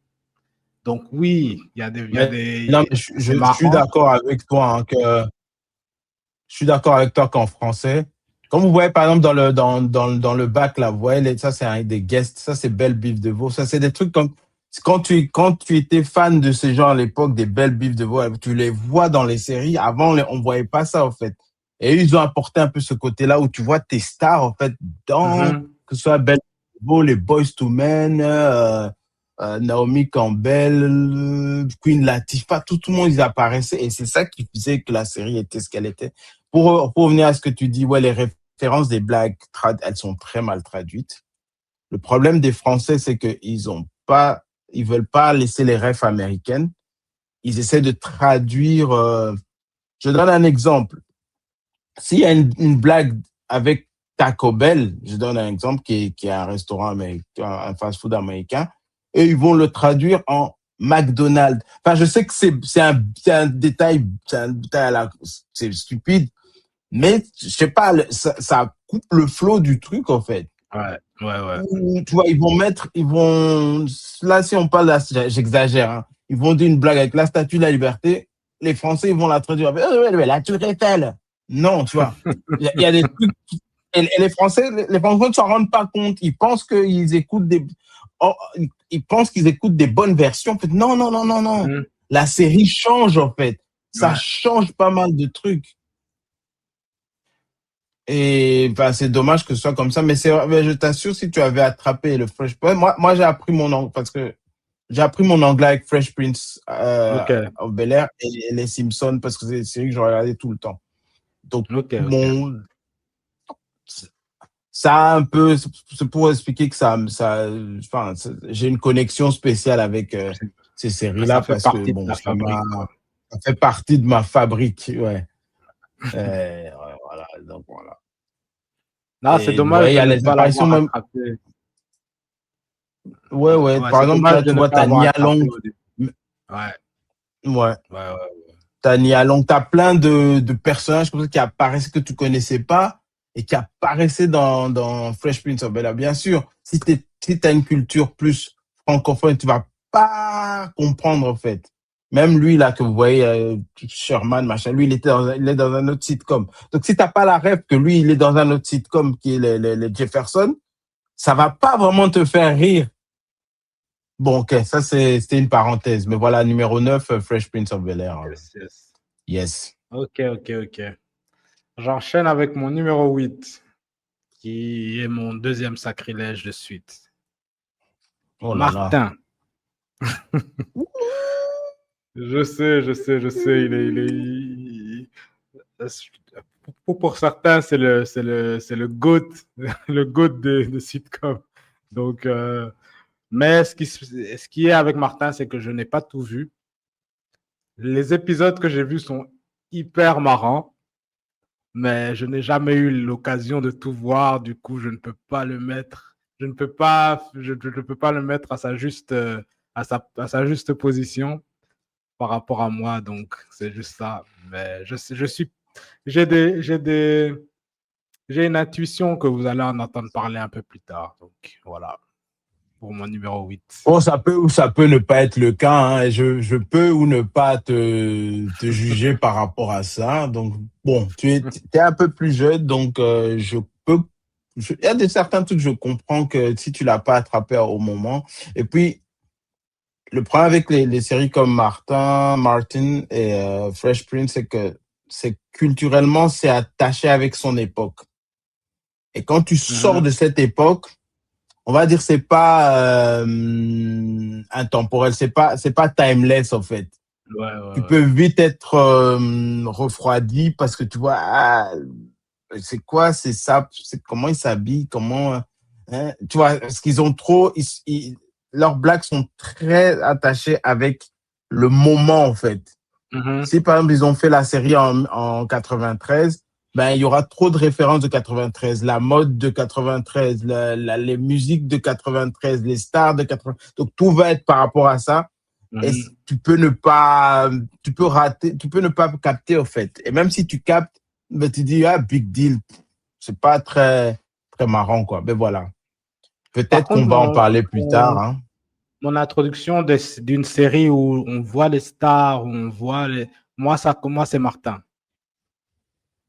Speaker 2: Donc, oui,
Speaker 1: Non, mais
Speaker 2: c'est
Speaker 1: je suis
Speaker 2: marrant.
Speaker 1: d'accord avec toi, hein, je suis d'accord avec toi qu'en français, comme vous voyez par exemple dans le bac là, vous voyez, ça c'est des guests, ça c'est Belle Biffe de Veau, ça c'est des trucs comme quand tu étais fan de ces gens à l'époque, des Belles Biffes de Veau, tu les vois dans les séries. Avant, on voyait pas ça en fait. Et ils ont apporté un peu ce côté-là où tu vois tes stars en fait dans que ce soit Belle Biff de Veau, les Boys to Men, Naomi Campbell, Queen Latifah, tout le monde ils apparaissaient et c'est ça qui faisait que la série était ce qu'elle était. Pour revenir à ce que tu dis, ouais, les références des blagues, elles sont très mal traduites. Le problème des Français, c'est ils veulent pas laisser les refs américaines. Ils essaient de traduire. Je donne un exemple. S'il y a une blague avec Taco Bell, je donne un exemple qui est un restaurant américain, un fast-food américain, et ils vont le traduire en McDonald's. Enfin, je sais que c'est un détail, c'est stupide, mais je sais pas, ça coupe le flow du truc en fait.
Speaker 2: Ouais.
Speaker 1: Tu vois, là, si on parle, là, j'exagère, hein, ils vont dire une blague avec la statue de la liberté, les Français, ils vont la traduire avec, la Tour Eiffel. Non, tu vois, il y a des trucs, et les Français ne s'en rendent pas compte, ils pensent qu'ils écoutent ils pensent qu'ils écoutent des bonnes versions. En fait, non. La série change, en fait. Ça change pas mal de trucs. Et ben, c'est dommage que ce soit comme ça, mais je t'assure, si tu avais attrapé le Fresh Prince, moi j'ai appris mon anglais parce que j'ai appris mon anglais avec Fresh Prince of Bel-Air et les Simpsons parce que c'est des séries que je regardais tout le temps. Donc ça a un peu, c'est pour expliquer que enfin, j'ai une connexion spéciale avec ces séries-là parce que bon, ça fait partie de ma fabrique, ouais. Voilà, donc voilà.
Speaker 2: Non, c'est dommage
Speaker 1: il y
Speaker 2: de
Speaker 1: a
Speaker 2: ne
Speaker 1: les
Speaker 2: pas
Speaker 1: apparitions
Speaker 2: l'avoir
Speaker 1: même.
Speaker 2: attrapé.
Speaker 1: Ouais. Par
Speaker 2: C'est
Speaker 1: exemple, là,
Speaker 2: dommage de
Speaker 1: tu
Speaker 2: ne
Speaker 1: vois,
Speaker 2: pas
Speaker 1: t'as
Speaker 2: avoir
Speaker 1: Nia
Speaker 2: attrapé
Speaker 1: Long.
Speaker 2: au début. Ouais.
Speaker 1: Ouais. T'as Nia Long. T'as plein de personnages comme ça qui apparaissent que tu connaissais pas et qui apparaissaient dans Fresh Prince of Bel-Air. Bien sûr, si t'as une culture plus francophone, tu vas pas comprendre, en fait. Même lui, là, que vous voyez, Sherman, machin, lui, il est dans un autre sitcom. Donc, si t'as pas la rêve que lui, il est dans un autre sitcom qui est les Jefferson, ça va pas vraiment te faire rire. Bon, ok, ça c'était une parenthèse. Mais voilà, numéro 9, Fresh Prince of Bel-Air. Yes.
Speaker 2: Ok. J'enchaîne avec mon numéro 8, qui est mon deuxième sacrilège de suite.
Speaker 1: Oh là là.
Speaker 2: Martin. Je sais. Pour certains, c'est le GOAT, le GOAT de sitcom. Donc, mais ce qui est avec Martin, c'est que je n'ai pas tout vu. Les épisodes que j'ai vus sont hyper marrants, mais je n'ai jamais eu l'occasion de tout voir. Du coup, je ne peux pas le mettre. Je ne peux pas le mettre à sa juste position par rapport à moi. Donc, c'est juste ça. Mais j'ai une intuition que vous allez en entendre parler un peu plus tard. Donc, voilà, pour mon numéro 8.
Speaker 1: Bon, ça peut ne pas être le cas, hein. Je peux ou ne pas te juger par rapport à ça. Donc, bon, tu es un peu plus jeune, donc il y a certains trucs, je comprends que si tu l'as pas attrapé au moment. Et puis, le problème avec les séries comme Martin et Fresh Prince, c'est que culturellement, c'est attaché avec son époque. Et quand tu sors de cette époque, on va dire c'est pas intemporel, c'est pas timeless en fait. Tu peux vite être refroidi parce que tu vois c'est quoi, c'est ça, c'est comment ils s'habillent, comment tu vois, parce qu'ils ont trop leurs blagues sont très attachées avec le moment en fait. Si par exemple ils ont fait la série en 93, ben il y aura trop de références de 93, la mode de 93, les musiques de 93, les stars de 93. Donc tout va être par rapport à ça. Et tu peux ne pas capter, en fait. Et même si tu captes, ben, tu dis, ah, big deal. C'est pas très, très marrant, quoi. Mais voilà.
Speaker 2: Par
Speaker 1: Peut-être qu'on
Speaker 2: contre,
Speaker 1: va en parler plus tard, hein.
Speaker 2: mon introduction d'une série où on voit les stars, où on voit les... Moi, c'est Martin.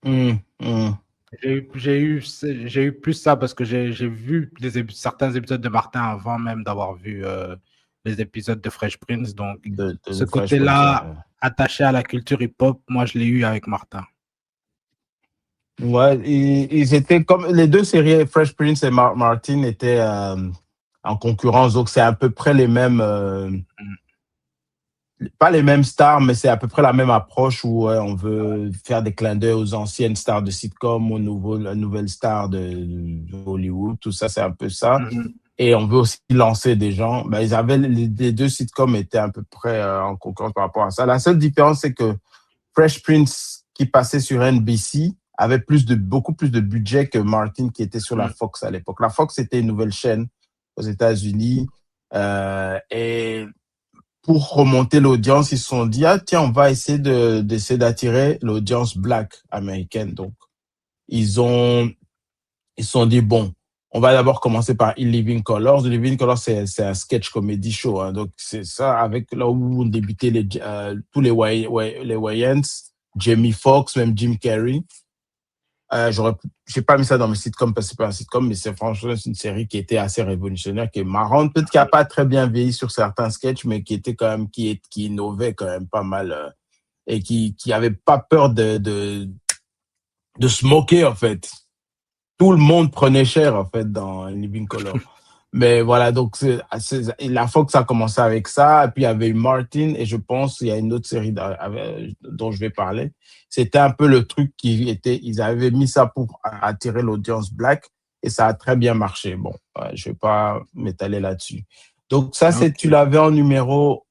Speaker 1: Hum, hum.
Speaker 2: J'ai eu plus ça parce que j'ai vu certains épisodes de Martin avant même d'avoir vu les épisodes de Fresh Prince. Donc, ce
Speaker 1: De Fresh Prince,
Speaker 2: côté-là, attaché à la culture hip-hop, moi, je l'ai eu avec Martin.
Speaker 1: ouais, ils étaient comme les deux séries, Fresh Prince et Martin, étaient en concurrence. Donc, c'est à peu près les mêmes, pas les mêmes stars, mais c'est à peu près la même approche où on veut faire des clins d'œil aux anciennes stars de sitcom, la nouvelle star de Hollywood. Tout ça, c'est un peu ça. Et on veut aussi lancer des gens. Ben, les deux sitcoms étaient à peu près en concurrence par rapport à ça. La seule différence, c'est que Fresh Prince, qui passait sur NBC, avait beaucoup plus de budget que Martin, qui était sur la Fox à l'époque. La Fox, c'était une nouvelle chaîne aux États-Unis. Et pour remonter l'audience, ils se sont dit, ah, tiens, on va essayer d'essayer d'attirer l'audience black américaine. Donc, ils se sont dit, bon, on va d'abord commencer par In Living Colors. In Living Colors, c'est un sketch comedy show, hein. Donc, c'est ça, avec là où ont débuté tous les Wayans, Jamie Foxx, même Jim Carrey. J'ai pas mis ça dans mes sitcoms parce que c'est pas un sitcom, mais c'est franchement une série qui était assez révolutionnaire, qui est marrante, peut-être qui a pas très bien vieilli sur certains sketchs, mais qui était quand même, qui innovait quand même pas mal, et qui avait pas peur de se moquer, en fait. Tout le monde prenait cher, en fait, dans Living Color. Mais voilà, donc la Fox a commencé avec ça, et puis il y avait Martin, et je pense il y a une autre série dont je vais parler. C'était un peu le truc ils avaient mis ça pour attirer l'audience black, et ça a très bien marché. Bon, je vais pas m'étaler là-dessus. Donc ça, tu l'avais en numéro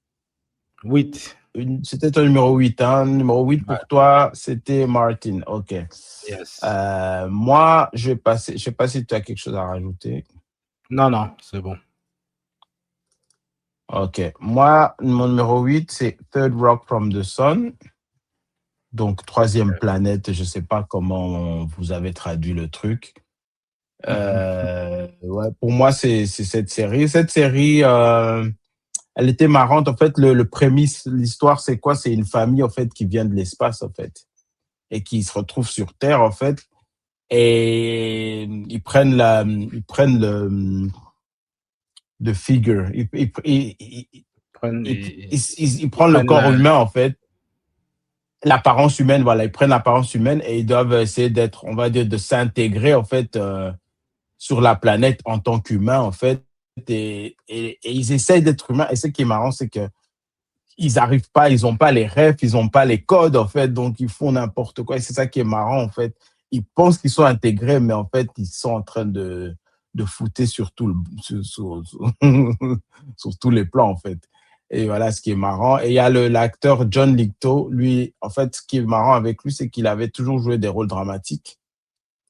Speaker 2: 8.
Speaker 1: C'était ton numéro 8, hein. Numéro 8 pour toi, c'était Martin. OK.
Speaker 2: Yes.
Speaker 1: Moi, je vais passer, je sais pas si tu as quelque chose à rajouter.
Speaker 2: Non, c'est bon.
Speaker 1: OK. Moi, mon numéro 8, c'est Third Rock from the Sun. Donc, troisième planète. Je sais pas comment vous avez traduit le truc. Ouais, pour moi, c'est cette série. Cette série, elle était marrante. En fait, le prémisse, l'histoire, c'est quoi? C'est une famille, en fait, qui vient de l'espace, en fait, et qui se retrouve sur Terre, en fait. Et ils prennent de figure. Ils prennent le corps humain, en fait. L'apparence humaine, voilà. Ils prennent l'apparence humaine et ils doivent essayer d'être, on va dire, de s'intégrer, en fait, sur la planète en tant qu'humains, en fait. Et ils essayent d'être humains. Et ce qui est marrant, c'est que ils n'arrivent pas, ils n'ont pas les rêves, ils n'ont pas les codes, en fait. Donc, ils font n'importe quoi. Et c'est ça qui est marrant, en fait. Ils pensent qu'ils sont intégrés, mais en fait, ils sont en train de fouter sur sur tous les plans, en fait. Et voilà ce qui est marrant. Et il y a l'acteur John Lithgow. Lui, en fait, ce qui est marrant avec lui, c'est qu'il avait toujours joué des rôles dramatiques.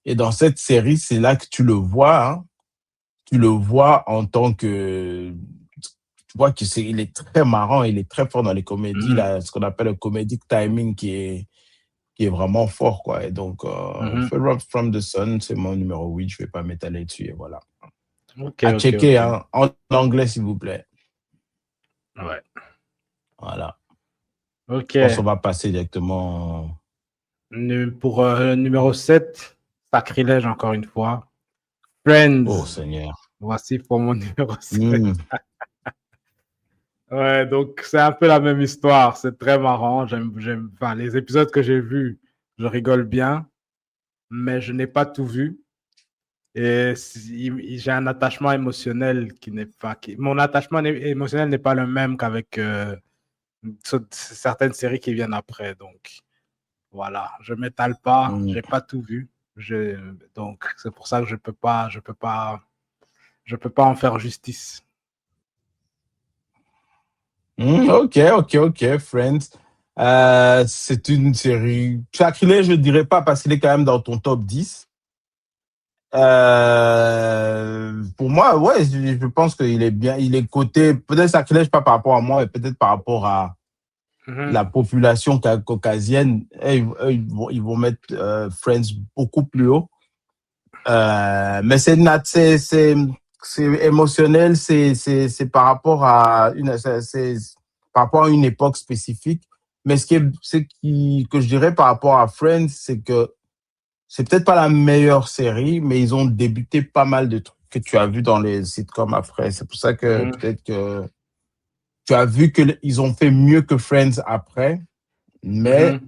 Speaker 1: Et dans cette série, c'est là que tu le vois, hein. Tu le vois en tant que... Tu vois qu'il est très marrant, il est très fort dans les comédies, là, ce qu'on appelle le comedic timing qui est vraiment fort, quoi. Et donc, Third Rock from the Sun, c'est mon numéro 8, je vais pas m'étaler dessus, et voilà. À checker, hein, en anglais, s'il vous plaît.
Speaker 2: Ouais.
Speaker 1: Voilà.
Speaker 2: OK.
Speaker 1: Je pense qu'on va passer directement...
Speaker 2: Pour numéro 7, sacrilège encore une fois. Friends.
Speaker 1: Oh, Seigneur.
Speaker 2: Voici pour mon numéro 7. Ouais, donc c'est un peu la même histoire. C'est très marrant. Enfin, les épisodes que j'ai vus, je rigole bien, mais je n'ai pas tout vu. Et j'ai un attachement émotionnel qui n'est pas. Mon attachement émotionnel n'est pas le même qu'avec certaines séries qui viennent après. Donc, voilà, je m'étale pas. J'ai pas tout vu. Donc, c'est pour ça que je peux pas en faire justice.
Speaker 1: OK, Friends. C'est une série sacrilège, je ne dirais pas, parce qu'il est quand même dans ton top 10. Pour moi, ouais, je pense qu'il est bien. Il est coté. Peut-être ça cloche pas par rapport à moi, mais peut-être par rapport à la population caucasienne. Eux, ils vont mettre Friends beaucoup plus haut. Mais c'est émotionnel. C'est par rapport à par rapport à une époque spécifique. Mais que je dirais par rapport à Friends, c'est que c'est peut-être pas la meilleure série, mais ils ont débuté pas mal de trucs que tu as vu dans les sitcoms après. C'est pour ça que peut-être que tu as vu qu'ils ont fait mieux que Friends après. Mais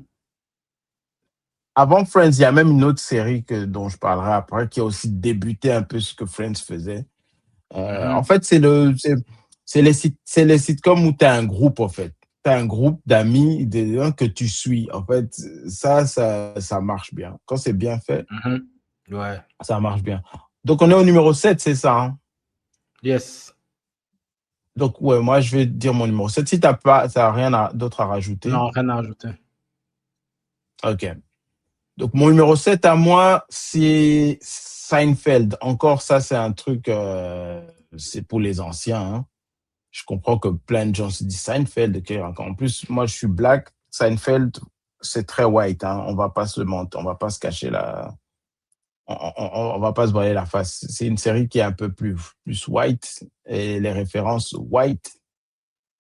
Speaker 1: avant Friends, il y a même une autre série dont je parlerai après qui a aussi débuté un peu ce que Friends faisait. En fait, c'est les sitcoms où tu as un groupe, en fait. Tu as un groupe d'amis que tu suis. En fait, ça marche bien. Quand c'est bien fait,
Speaker 2: Ouais.
Speaker 1: ça marche bien. Donc, on est au numéro 7, c'est ça, hein?
Speaker 2: Yes.
Speaker 1: Donc, ouais, moi, je vais dire mon numéro 7. Si tu n'as rien d'autre à rajouter.
Speaker 2: Non, rien à rajouter.
Speaker 1: OK. Donc, mon numéro 7 à moi, c'est Seinfeld. Encore, ça, c'est un truc, c'est pour les anciens, hein. Je comprends que plein de gens se disent Seinfeld. Okay. En plus, moi, je suis black. Seinfeld, c'est très white, hein. On va pas se mentir, on va pas se cacher on va pas se voiler la face. C'est une série qui est un peu plus white et les références white.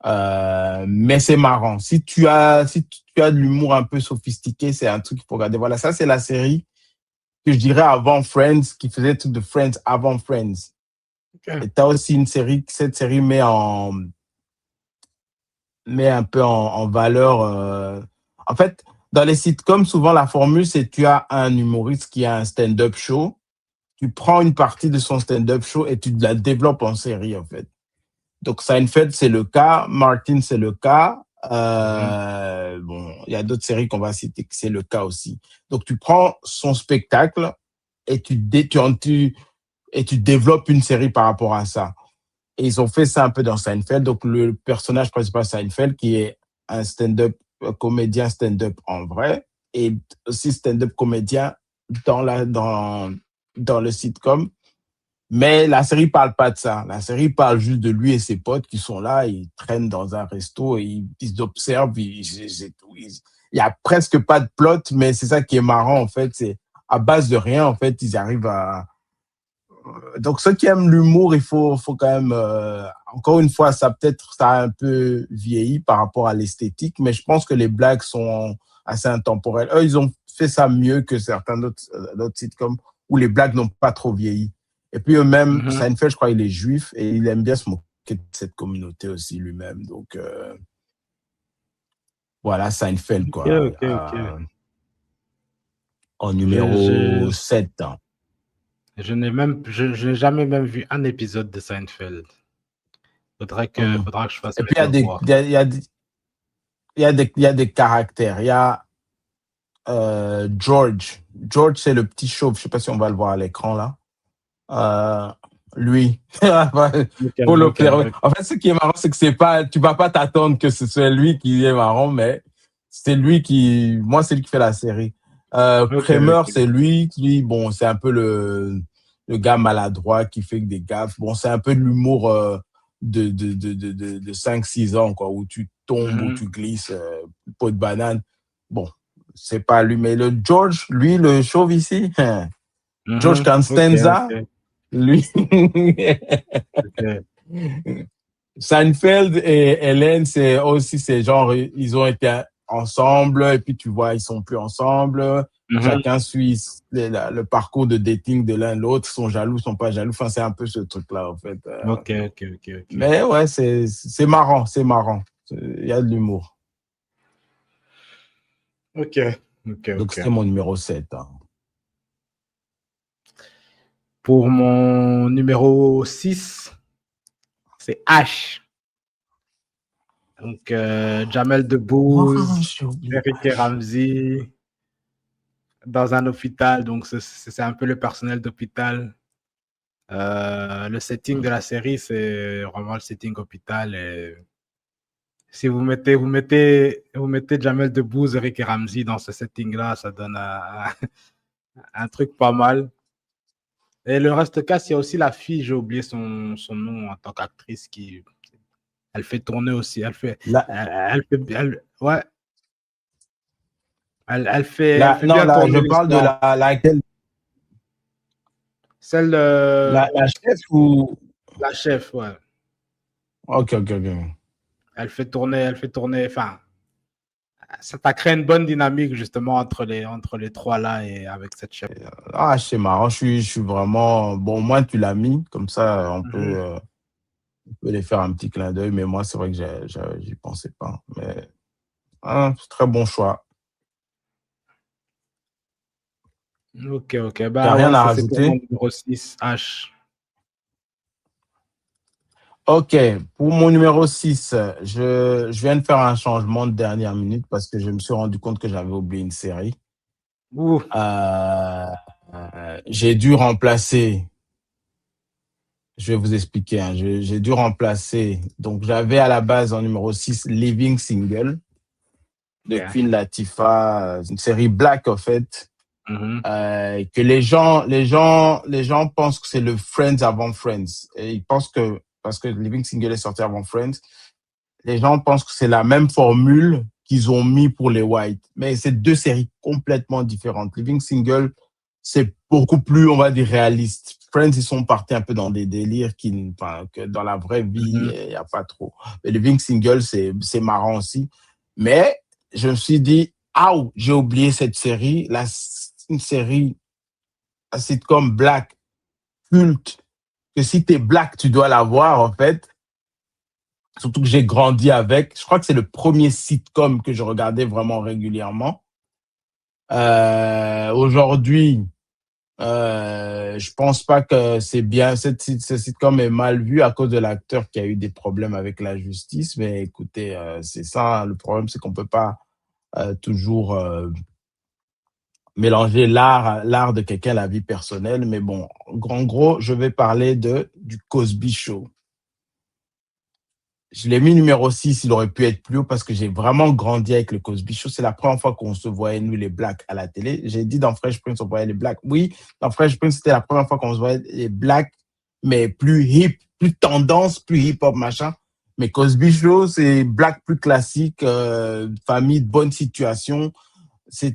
Speaker 1: Mais c'est marrant. Si tu as de l'humour un peu sophistiqué, c'est un truc qu'il faut regarder. Voilà, ça, c'est la série que je dirais avant Friends, qui faisait tout de Friends avant Friends. Okay. Et tu as aussi cette série met un peu en valeur. En fait, dans les sitcoms, souvent, la formule, c'est tu as un humoriste qui a un stand-up show, tu prends une partie de son stand-up show et tu la développes en série, en fait. Donc, Seinfeld, c'est le cas. Martin, c'est le cas. Bon, il y a d'autres séries qu'on va citer que c'est le cas aussi. Donc, tu prends son spectacle et tu développes une série par rapport à ça. Et ils ont fait ça un peu dans Seinfeld. Donc, le personnage principal Seinfeld, qui est un comédien stand-up en vrai, et aussi stand-up comédien dans le sitcom. Mais la série parle pas de ça. La série parle juste de lui et ses potes qui sont là, ils traînent dans un resto et ils observent. Il y a presque pas de plot, mais c'est ça qui est marrant, en fait. C'est à base de rien, en fait, ils arrivent à... Donc, ceux qui aiment l'humour, il faut quand même... encore une fois, ça a un peu vieilli par rapport à l'esthétique, mais je pense que les blagues sont assez intemporelles. Eux, ils ont fait ça mieux que certains d'autres sitcoms où les blagues n'ont pas trop vieilli. Et puis eux-mêmes, Seinfeld, je crois, il est juif et il aime bien se moquer de cette communauté aussi lui-même. Donc, voilà, Seinfeld, quoi.
Speaker 2: Okay.
Speaker 1: En numéro 7. Hein.
Speaker 2: Je n'ai jamais même vu un épisode de Seinfeld. Faudra que je fasse.
Speaker 1: Et puis, il y a des caractères. Il y a George. George, c'est le petit chauve. Je ne sais pas si on va le voir à l'écran, là. Lui. Pour l'observer. En fait, ce qui est marrant, c'est que tu vas pas t'attendre que ce soit lui qui est marrant, mais c'est lui c'est lui qui fait la série. Kramer, c'est lui, bon, c'est un peu le gars maladroit qui fait des gaffes. Bon, c'est un peu de l'humour de 5-6 ans, quoi, où tu tombes, où tu glisses, peau de banane. Bon, c'est pas lui, mais le George, lui, le chauve ici, George Costanza, lui. Seinfeld et Ellen, c'est aussi ces genres, ils ont été ensemble et puis tu vois, ils sont plus ensemble. Chacun suit le parcours de dating de l'un l'autre, sont jaloux, sont pas jaloux. Enfin, c'est un peu ce truc-là, en fait.
Speaker 2: Ok.
Speaker 1: Mais ouais, c'est marrant, c'est marrant. Il y a de l'humour.
Speaker 2: Ok.
Speaker 1: Donc, c'était mon numéro 7. Hein.
Speaker 2: Pour mon numéro 6, c'est H. Donc, Jamel Debbouze, Eric et Ramsey, dans un hôpital. Donc, c'est un peu le personnel d'hôpital. Le setting de la série, c'est vraiment le setting hôpital. Et si vous mettez Jamel Debbouze, Eric et Ramsey dans ce setting-là, ça donne un truc pas mal. Et le reste cast, il y a aussi la fille, j'ai oublié son nom en tant qu'actrice elle fait tourner aussi,
Speaker 1: La,
Speaker 2: ouais, elle fait
Speaker 1: non,
Speaker 2: bien
Speaker 1: là, je
Speaker 2: tourner
Speaker 1: parle de
Speaker 2: l'histoire.
Speaker 1: laquelle,
Speaker 2: Celle de
Speaker 1: la chef ou...
Speaker 2: la chef, ouais.
Speaker 1: Ok, ok, ok.
Speaker 2: Elle fait tourner, enfin, ça t'a créé une bonne dynamique justement entre les trois là et avec cette chef.
Speaker 1: Ah, c'est marrant, je suis vraiment... Bon, moi, tu l'as mis, comme ça,
Speaker 2: Mhm.
Speaker 1: on peut les faire un petit clin d'œil, mais moi, c'est vrai que j'y pensais pas. Mais très bon choix.
Speaker 2: Ok, ok.
Speaker 1: Tu n'as
Speaker 2: Bah
Speaker 1: rien
Speaker 2: ouais,
Speaker 1: à
Speaker 2: ça c'est pour mon
Speaker 1: rajouter?
Speaker 2: numéro 6 H.
Speaker 1: Ok, pour mon numéro 6, je viens de faire un changement de dernière minute parce que je me suis rendu compte que j'avais oublié une série.
Speaker 2: Ouh,
Speaker 1: Euh, j'ai dû remplacer, je vais vous expliquer, hein, j'ai dû remplacer, donc j'avais à la base en numéro 6 Living Single de
Speaker 2: ok.
Speaker 1: Queen Latifah, une série black en fait,
Speaker 2: Mhm.
Speaker 1: que les gens pensent que c'est le Friends avant Friends. Et ils pensent que, parce que Living Single est sorti avant Friends, les gens pensent que c'est la même formule qu'ils ont mis pour les White. Mais c'est deux séries complètement différentes. Living Single, c'est beaucoup plus, on va dire, réaliste. Friends, ils sont partis un peu dans des délires enfin, que dans la vraie vie,
Speaker 2: Mhm.
Speaker 1: il n'y a pas trop. Mais Living Single, c'est marrant aussi. Mais je me suis dit, ah, j'ai oublié cette série. Une série, un sitcom black, culte, que si t'es black, tu dois la voir, en fait. Surtout que j'ai grandi avec. Je crois que c'est le premier sitcom que je regardais vraiment régulièrement. Aujourd'hui, je pense pas que c'est bien. Ce sitcom est mal vu à cause de l'acteur qui a eu des problèmes avec la justice. Mais écoutez, c'est ça. Le problème, c'est qu'on peut pas toujours mélanger l'art de quelqu'un à la vie personnelle. Mais bon, en gros, je vais parler du Cosby Show. Je l'ai mis numéro 6, il aurait pu être plus haut parce que j'ai vraiment grandi avec le Cosby Show. C'est la première fois qu'on se voyait, nous, les Blacks, à la télé. J'ai dit dans Fresh Prince, on voyait les Blacks. Oui, dans Fresh Prince, c'était la première fois qu'on se voyait les Blacks, mais plus hip, plus tendance, plus hip-hop, machin. Mais Cosby Show, c'est Black plus classique, famille de bonne situation.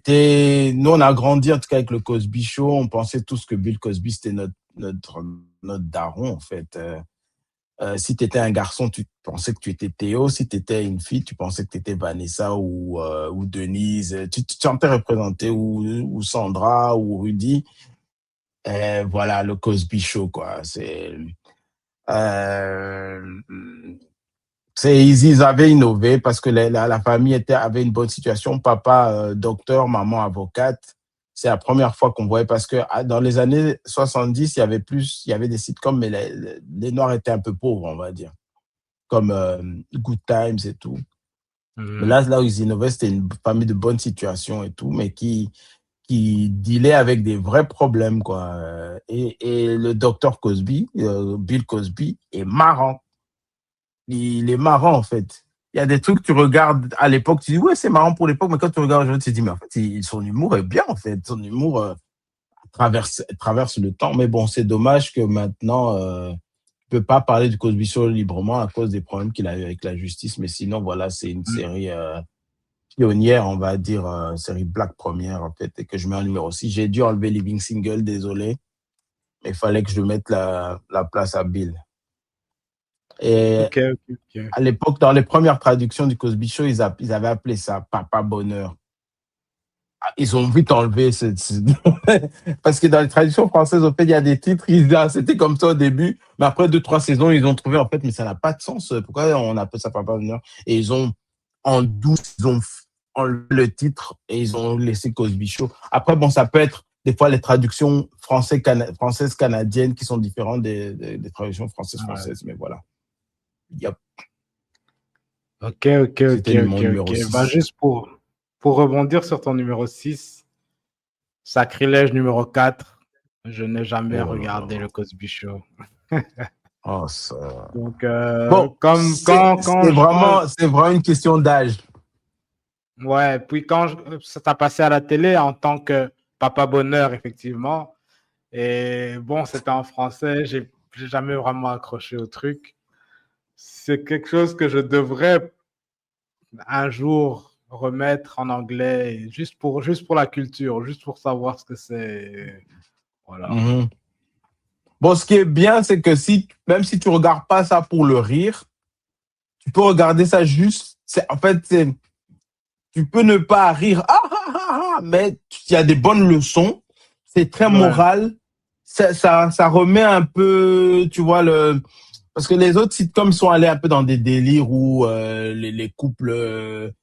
Speaker 1: Nous, on a grandi en tout cas avec le Cosby Show. On pensait tous que Bill Cosby, c'était notre daron, en fait. Si tu étais un garçon, tu pensais que tu étais Théo. Si tu étais une fille, tu pensais que tu étais Vanessa ou Denise. Tu te sentais représenté ou Sandra ou Rudy. Voilà, le Cosby Show, quoi. Euh, ils avaient innové parce que la famille avait une bonne situation. Papa, docteur, maman, avocate. C'est la première fois qu'on voyait parce que dans les années 70, il y avait des sitcoms, mais les Noirs étaient un peu pauvres, on va dire comme Good Times et tout. Mais
Speaker 2: Mhm.
Speaker 1: là où ils innovaient, c'était une famille de bonne situation et tout, mais qui dealait avec des vrais problèmes, quoi. Et le docteur Cosby, Bill Cosby, est marrant. Il est marrant, en fait. Il y a des trucs que tu regardes à l'époque, tu dis, ouais, c'est marrant pour l'époque, mais quand tu regardes aujourd'hui, tu te dis, mais en fait, son humour est bien, en fait. Son humour traverse le temps. Mais bon, c'est dommage que maintenant, peut pas parler du Cosby Show librement à cause des problèmes qu'il a eu avec la justice. Mais sinon, voilà, c'est une série pionnière, on va dire, série Black première, en fait, et que je mets en numéro 6. J'ai dû enlever Living Single, désolé. Mais il fallait que je mette la place à Bill. Et
Speaker 2: Ok, ok, ok.
Speaker 1: à l'époque, dans les premières traductions du Cosby Show, ils avaient appelé ça Papa Bonheur. Ils ont vite enlevé parce que dans les traductions françaises, au fait, il y a des titres, c'était comme ça au début, mais après 2-3 saisons, ils ont trouvé, en fait, mais ça n'a pas de sens. Pourquoi on appelle ça Papa Bonheur? Et en douce, ils ont enlevé le titre et ils ont laissé Cosby Show. Après, bon, ça peut être des fois les traductions françaises canadiennes qui sont différentes des traductions
Speaker 2: Ouais.
Speaker 1: françaises, mais voilà. Yep.
Speaker 2: Ok, ok, ok,
Speaker 1: C'était
Speaker 2: ok,
Speaker 1: mon numéro
Speaker 2: ok. Bah,
Speaker 1: 6.
Speaker 2: juste pour rebondir sur ton numéro 6, sacrilège numéro 4, je n'ai jamais
Speaker 1: Oh là
Speaker 2: regardé le
Speaker 1: là.
Speaker 2: Cosby Show.
Speaker 1: Oh, ça...
Speaker 2: Donc,
Speaker 1: Bon,
Speaker 2: comme quand
Speaker 1: c'est vraiment une question d'âge.
Speaker 2: ouais, puis ça t'a passé à la télé en tant que Papa Bonheur, effectivement, Et bon, c'était en français, j'ai jamais vraiment accroché au truc. C'est quelque chose que je devrais un jour remettre en anglais, juste pour la culture, juste pour savoir ce que c'est. Voilà.
Speaker 1: Mhm. Bon, ce qui est bien, c'est que même si tu regardes pas ça pour le rire, tu peux regarder ça juste. En fait, tu peux ne pas rire, mais il y a des bonnes leçons. C'est très
Speaker 2: Ouais,
Speaker 1: moral. Ça remet un peu, tu vois, parce que les autres sitcoms sont allés un peu dans des délires où les couples,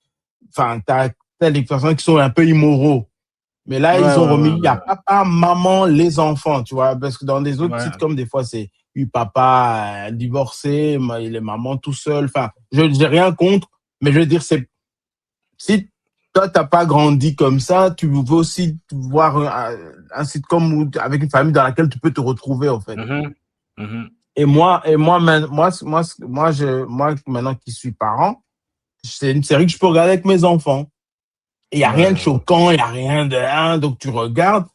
Speaker 1: enfin, t'as des personnes qui sont un peu immoraux. Mais là,
Speaker 2: ouais,
Speaker 1: ils ont remis, il y a
Speaker 2: ouais,
Speaker 1: papa, maman, les enfants, tu vois, parce que dans les autres
Speaker 2: ouais.
Speaker 1: sitcoms, des fois, c'est papa divorcé, les mamans tout seul. Enfin, je n'ai rien contre, mais je veux dire, si toi, t'as pas grandi comme ça, tu veux aussi voir un sitcom avec une famille dans laquelle tu peux te retrouver, en fait.
Speaker 2: Mhm, mhm.
Speaker 1: Moi, maintenant qui suis parent, c'est une série que je peux regarder avec mes enfants. Il n'y a rien de
Speaker 2: Ouais,
Speaker 1: choquant, il n'y a rien de... Hein, donc, tu regardes,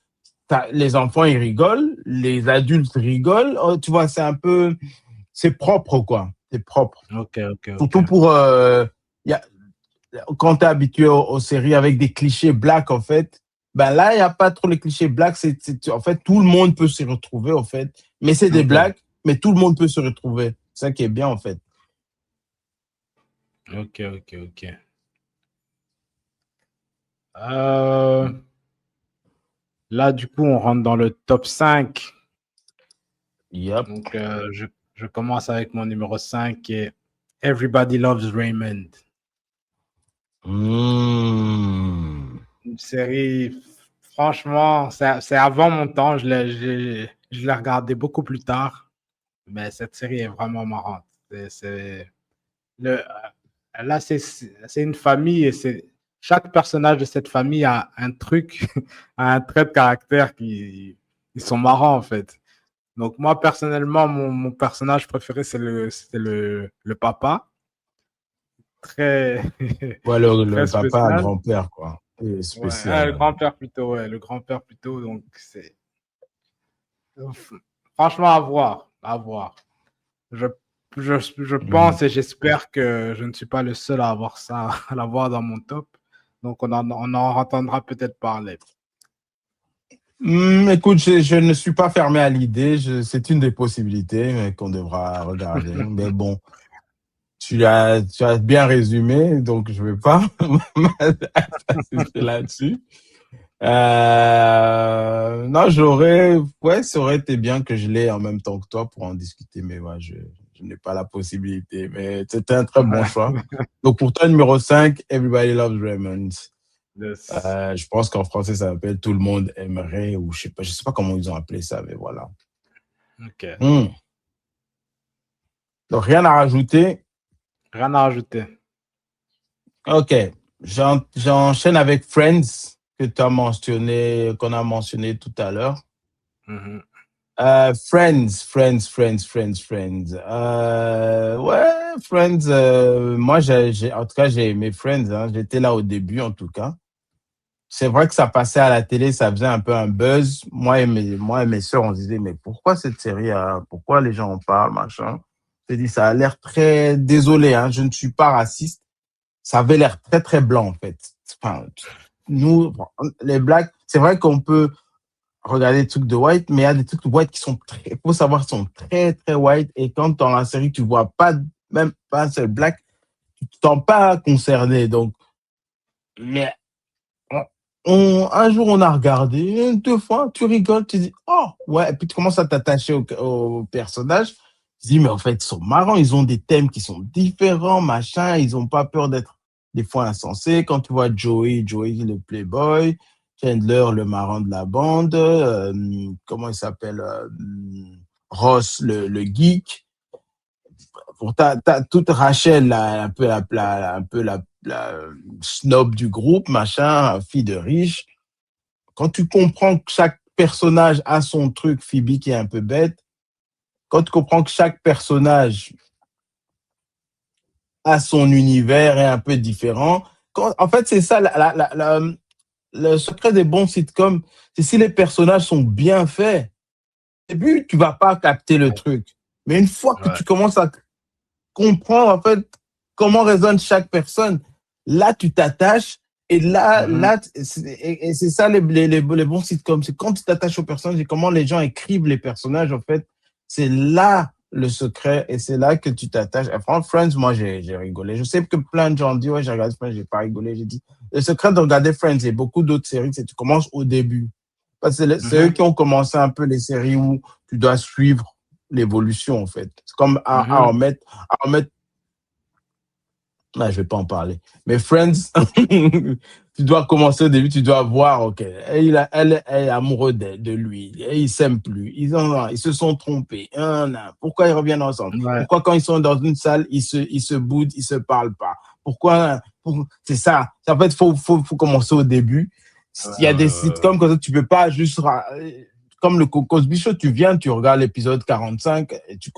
Speaker 1: les enfants, ils rigolent, les adultes rigolent. Oh, tu vois, c'est propre, quoi. C'est propre.
Speaker 2: ok, ok, ok.
Speaker 1: Surtout y a, quand tu es habitué aux séries avec des clichés black, en fait, ben là, il n'y a pas trop les clichés black. En fait, tout le monde peut s'y retrouver, en fait. Mais c'est des
Speaker 2: Ok,
Speaker 1: blagues, mais tout le monde peut se retrouver. C'est ça qui est bien, en fait.
Speaker 2: ok, ok, ok. Euh, Là, du coup, on rentre dans le top 5.
Speaker 1: Yep.
Speaker 2: Donc, je commence avec mon numéro 5 qui est Everybody Loves Raymond.
Speaker 1: Mmh.
Speaker 2: Une série, franchement, c'est avant mon temps. Je l'ai regardé beaucoup plus tard. Mais cette série est vraiment marrante. Le, là, c'est une famille et chaque personnage de cette famille a un truc, a un trait de caractère ils sont marrants en fait. Donc moi personnellement, mon personnage préféré c'est le papa, très
Speaker 1: Ouais,
Speaker 2: très
Speaker 1: le papa,
Speaker 2: spécial.
Speaker 1: grand-père, quoi. Et
Speaker 2: Ouais,
Speaker 1: spécial.
Speaker 2: le grand-père plutôt, ouais, le grand-père plutôt. Donc c'est franchement à voir, à voir. Je, je
Speaker 1: Mhm.
Speaker 2: pense et j'espère que je ne suis pas le seul à avoir ça, à l'avoir dans mon top. Donc, on en entendra peut-être parler.
Speaker 1: Écoute, je ne suis pas fermé à l'idée. C'est une des possibilités qu'on devra regarder. Mais bon, tu as bien résumé, donc je ne vais pas m'insister là-dessus. Non, ouais, ça aurait été bien que je l'ai en même temps que toi pour en discuter, mais ouais, je n'ai pas la possibilité. Mais c'était un très bon choix. Donc pour toi, numéro 5, Everybody Loves Raymond.
Speaker 2: Yes.
Speaker 1: Je pense qu'en français, ça s'appelle Tout le monde aimerait, ou je sais pas comment ils ont appelé ça, mais voilà.
Speaker 2: Ok.
Speaker 1: Hmm. Donc rien à rajouter.
Speaker 2: Rien à rajouter.
Speaker 1: Ok. J'enchaîne avec Friends, qu'on a mentionné tout à l'heure.
Speaker 2: Mhm.
Speaker 1: Friends. Ouais, Friends. Moi, en tout cas, j'ai aimé Friends. Hein. J'étais là au début, en tout cas. C'est vrai que ça passait à la télé, ça faisait un peu un buzz. Moi et mes sœurs, on se disait, mais pourquoi cette série, pourquoi les gens en parlent, machin. Je dis, ça a l'air très... Désolé, hein, je ne suis pas raciste. Ça avait l'air très, très blanc, en fait. Enfin, nous, les blacks, c'est vrai qu'on peut regarder des trucs de white, mais il y a des trucs de white qui sont très, faut savoir, sont très, très white. Et quand dans la série, tu vois pas, même pas un seul black, tu te sens pas concerné. Donc, mais un jour, on a regardé, deux fois, tu rigoles, tu dis, oh, ouais, et puis tu commences à t'attacher au personnage. Tu dis, mais en fait, ils sont marrants, ils ont des thèmes qui sont différents, machin, ils ont pas peur d'être des fois insensés. Quand tu vois Joey, le playboy, Chandler, le marrant de la bande, comment il s'appelle, Ross, le geek. Pour t'as toute Rachel, là, un peu la snob du groupe, machin, fille de riche. Quand tu comprends que chaque personnage a son truc, Phoebe qui est un peu bête, quand tu comprends que chaque personnage a son univers est un peu différent, en fait, c'est ça, le secret des bons sitcoms, c'est si les personnages sont bien faits. début, tu vas pas capter le truc. Mais une fois que
Speaker 2: Ouais.
Speaker 1: tu commences à comprendre, en fait, comment résonne chaque personne, là, tu t'attaches. Et là, et c'est ça les bons sitcoms. C'est quand tu t'attaches aux personnages et comment les gens écrivent les personnages, en fait, c'est là le secret et c'est là que tu t'attaches. Et franchement, Friends, moi, j'ai rigolé. Je sais que plein de gens disent, ouais, j'ai regardé Friends, j'ai pas rigolé. J'ai dit, le secret de regarder Friends et beaucoup d'autres séries, c'est que tu commences au début. Parce que c'est eux qui ont commencé un peu les séries où tu dois suivre l'évolution, en fait. C'est comme à en mettre. Ah, je vais pas en parler. Mais Friends, tu dois commencer au début, tu dois voir, ok, elle est amoureuse de lui, et ils s'aiment plus, ils se sont trompés. Pourquoi ils reviennent ensemble?
Speaker 2: Ouais.
Speaker 1: Pourquoi quand ils sont dans une salle, ils se boudent, ils se parlent pas? Pourquoi? C'est ça. En fait, faut commencer au début. Il y a des sitcoms comme ça, tu peux pas juste comme le Cosby Show, tu viens, tu regardes l'épisode 45, et tu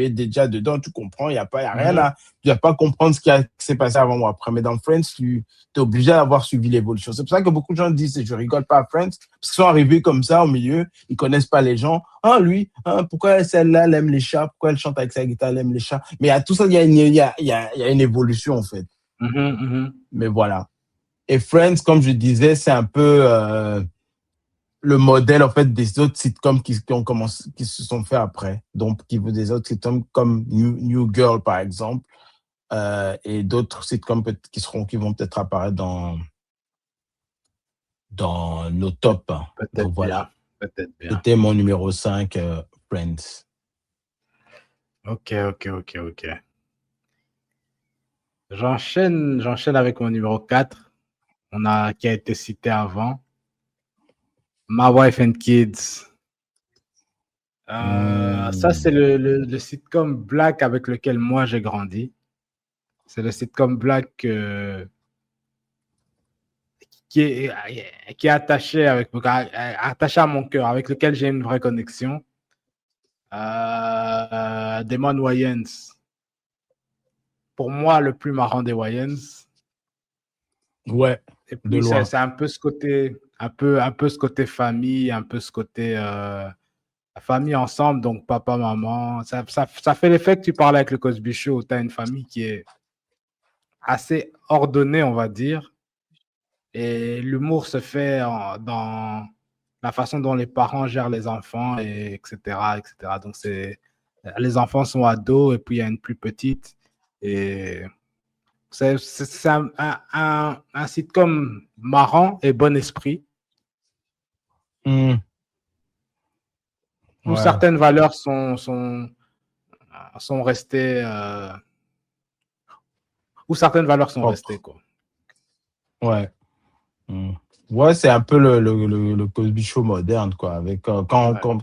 Speaker 1: es déjà dedans, tu comprends, il y a rien à, tu vas pas comprendre ce qui s'est passé avant ou après. Mais dans Friends, tu es obligé d'avoir suivi l'évolution. C'est pour ça que beaucoup de gens disent, je rigole pas à Friends, parce qu'ils sont arrivés comme ça au milieu, ils connaissent pas les gens. Ah, lui, pourquoi celle-là, elle aime les chats, pourquoi elle chante avec sa guitare, elle aime les chats. Mais il y a tout ça, il y a une évolution, en fait. Mais voilà. Et Friends, comme je disais, c'est un peu, le modèle en fait des autres sitcoms qui ont commencé, qui se sont faits après, donc des autres sitcoms comme New Girl par exemple, et d'autres sitcoms qui vont peut-être apparaître dans nos tops.
Speaker 2: Peut-être
Speaker 1: Donc
Speaker 2: bien.
Speaker 1: voilà,
Speaker 2: Peut-être bien.
Speaker 1: c'était mon numéro 5, Friends.
Speaker 2: Ok. J'enchaîne avec mon numéro 4, qui a été cité avant. My Wife and Kids. Ça, c'est le sitcom black avec lequel moi j'ai grandi. C'est le sitcom black qui est attaché à mon cœur, avec lequel j'ai une vraie connexion. Damon Wayans. Pour moi, le plus marrant des Wayans.
Speaker 1: Ouais.
Speaker 2: Et puis, c'est un peu ce côté, un peu ce côté famille, un peu ce côté famille ensemble, donc papa, maman. Ça fait l'effet que tu parles avec le Cosby Show, tu as une famille qui est assez ordonnée, on va dire. Et l'humour se fait dans la façon dont les parents gèrent les enfants, et etc., etc. Donc, les enfants sont ados et puis il y a une plus petite. Et c'est un sitcom marrant et bon esprit.
Speaker 1: Ouais.
Speaker 2: Où certaines valeurs sont restées. Où certaines valeurs sont restées, quoi.
Speaker 1: Ouais. Ouais, c'est un peu le Cosby Show moderne, quoi, avec quand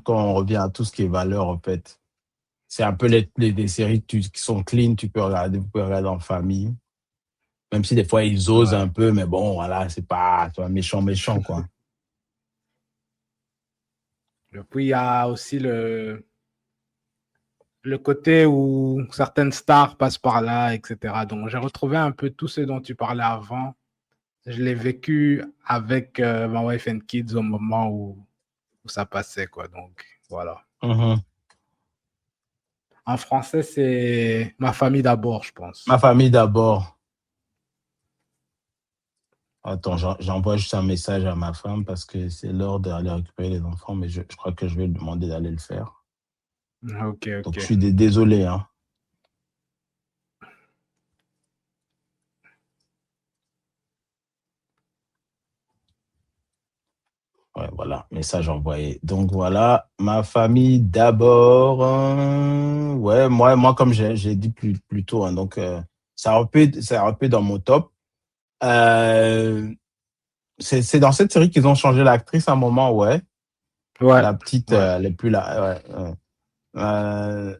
Speaker 1: on revient à tout ce qui est valeur, en fait. C'est un peu des séries qui sont clean, vous pouvez regarder en famille. Même si des fois, ils osent un peu, mais bon, voilà, c'est pas méchant, quoi.
Speaker 2: Et puis, il y a aussi le côté où certaines stars passent par là, etc. Donc, j'ai retrouvé un peu tout ce dont tu parlais avant. Je l'ai vécu avec My Wife and Kids au moment où ça passait, quoi. Donc, voilà. En français, c'est Ma famille d'abord, je pense.
Speaker 1: Ma famille d'abord. Attends, j'envoie juste un message à ma femme parce que c'est l'heure d'aller récupérer les enfants, mais je crois que je vais lui demander d'aller le faire.
Speaker 2: Ok.
Speaker 1: Donc, je suis désolé, hein. Ouais, voilà, message envoyé. Donc, voilà, ma famille d'abord. Ouais, moi, comme j'ai dit plus tôt, hein, donc, ça aurait pu dans mon top. C'est dans cette série qu'ils ont changé l'actrice à un moment, ouais. La petite, elle est plus là. Ouais.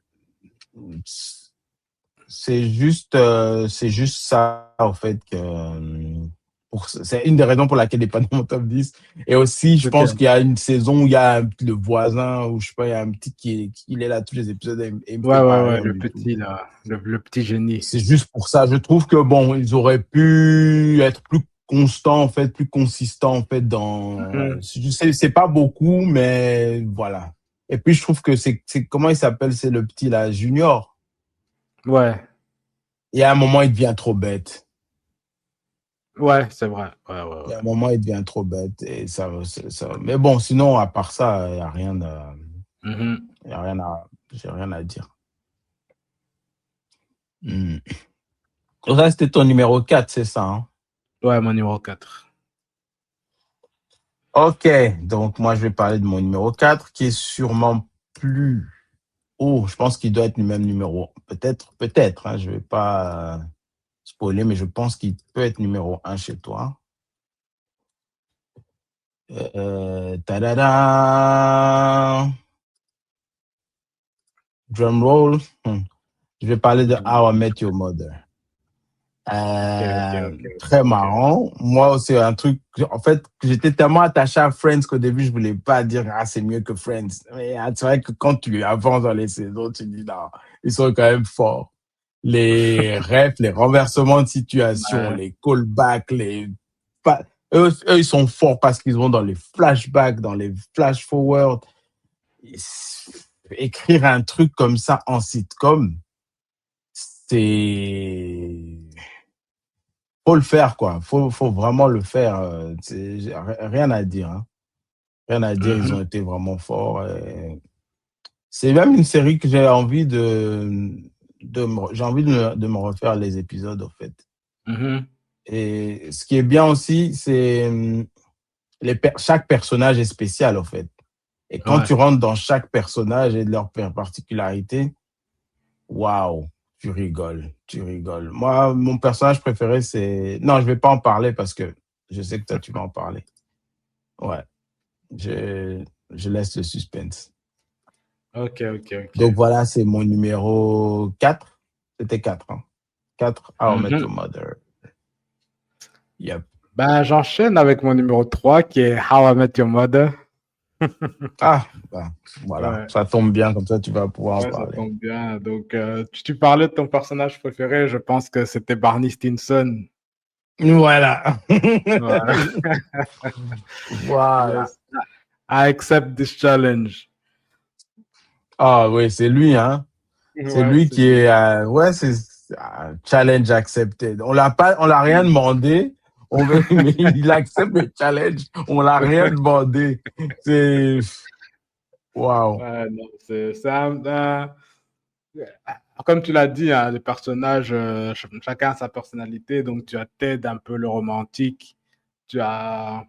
Speaker 1: C'est juste ça, en fait, que c'est une des raisons pour laquelle il n'est pas dans mon top 10. Et aussi, je pense qu'il y a une saison où il y a le voisin, ou je sais pas, il y a un petit qui est là tous les épisodes et il me fait pas rire
Speaker 2: le
Speaker 1: du
Speaker 2: petit,
Speaker 1: tout.
Speaker 2: là, le petit génie.
Speaker 1: C'est juste pour ça. Je trouve que bon, ils auraient pu être plus constants, en fait, plus consistants, en fait, dans. Je sais, c'est pas beaucoup, mais voilà. Et puis, je trouve que c'est comment il s'appelle? C'est le petit, là, Junior.
Speaker 2: Ouais.
Speaker 1: Il y a un moment, il devient trop bête.
Speaker 2: Ouais, c'est vrai. Ouais,
Speaker 1: Il y a
Speaker 2: ouais,
Speaker 1: un moment, il devient trop bête. Et Mais bon, sinon, à part ça, il n'y a rien de...
Speaker 2: ouais. Mhm.
Speaker 1: Il y a rien à... J'ai rien à dire. Hmm. Donc ça, c'était ton numéro 4, c'est ça, hein?
Speaker 2: Ouais, mon numéro 4.
Speaker 1: Ok, donc moi, je vais parler de mon numéro 4, qui est sûrement plus haut. Je pense qu'il doit être même numéro... Peut-être, hein, je ne vais pas spoiler, mais je pense qu'il peut être numéro 1 chez toi. Tadada! Drum roll. Je vais parler de How I Met Your Mother. Très
Speaker 2: Ok.
Speaker 1: marrant. Moi, c'est un truc. En fait, j'étais tellement attaché à Friends qu'au début, je voulais pas dire ah c'est mieux que Friends. Mais c'est vrai que quand tu avances dans les saisons, tu dis non, ils sont quand même forts. Les refs, les renversements de situation,
Speaker 2: Ouais.
Speaker 1: les callbacks, eux, ils sont forts parce qu'ils vont dans les flashbacks, dans les flash forward. Écrire un truc comme ça en sitcom, c'est faut le faire, quoi. Faut vraiment le faire. Rien à dire, hein. Rien à dire. Ils ont
Speaker 2: Mhm.
Speaker 1: été vraiment forts. C'est même une série que j'ai envie j'ai envie de me refaire les épisodes, en fait.
Speaker 2: Mhm.
Speaker 1: Et ce qui est bien aussi, c'est chaque personnage est spécial, en fait. Et quand
Speaker 2: Ouais.
Speaker 1: tu rentres dans chaque personnage et de leur particularité, waouh, tu rigoles, tu rigoles. Moi, mon personnage préféré, c'est... Non, je vais pas en parler parce que je sais que toi, tu vas en parler. Ouais, je laisse le suspense.
Speaker 2: Ok, ok,
Speaker 1: Donc
Speaker 2: ok.
Speaker 1: voilà, c'est mon numéro 4. C'était 4, hein. 4, How I Met Your
Speaker 2: Mhm.
Speaker 1: Mother. Yep.
Speaker 2: Ben, j'enchaîne avec mon numéro 3 qui est How I Met Your Mother.
Speaker 1: Ah, ben, voilà,
Speaker 2: Ouais.
Speaker 1: ça tombe bien, comme ça, tu vas pouvoir en
Speaker 2: Ouais, ça
Speaker 1: parler.
Speaker 2: tombe bien. Donc, tu parlais de ton personnage préféré, je pense que c'était Barney Stinson.
Speaker 1: Voilà.
Speaker 2: Ouais.
Speaker 1: Voilà.
Speaker 2: Yes. I accept this challenge.
Speaker 1: Ah oui, c'est lui, hein. C'est
Speaker 2: Ouais,
Speaker 1: lui
Speaker 2: c'est
Speaker 1: qui
Speaker 2: lui.
Speaker 1: est, ouais, c'est challenge accepted. On l'a rien demandé, mais il accepte le challenge. On l'a rien demandé. C'est, waouh.
Speaker 2: Ouais, non, comme tu l'as dit, hein, les personnages, chacun a sa personnalité, donc tu as Ted, un peu le romantique, tu as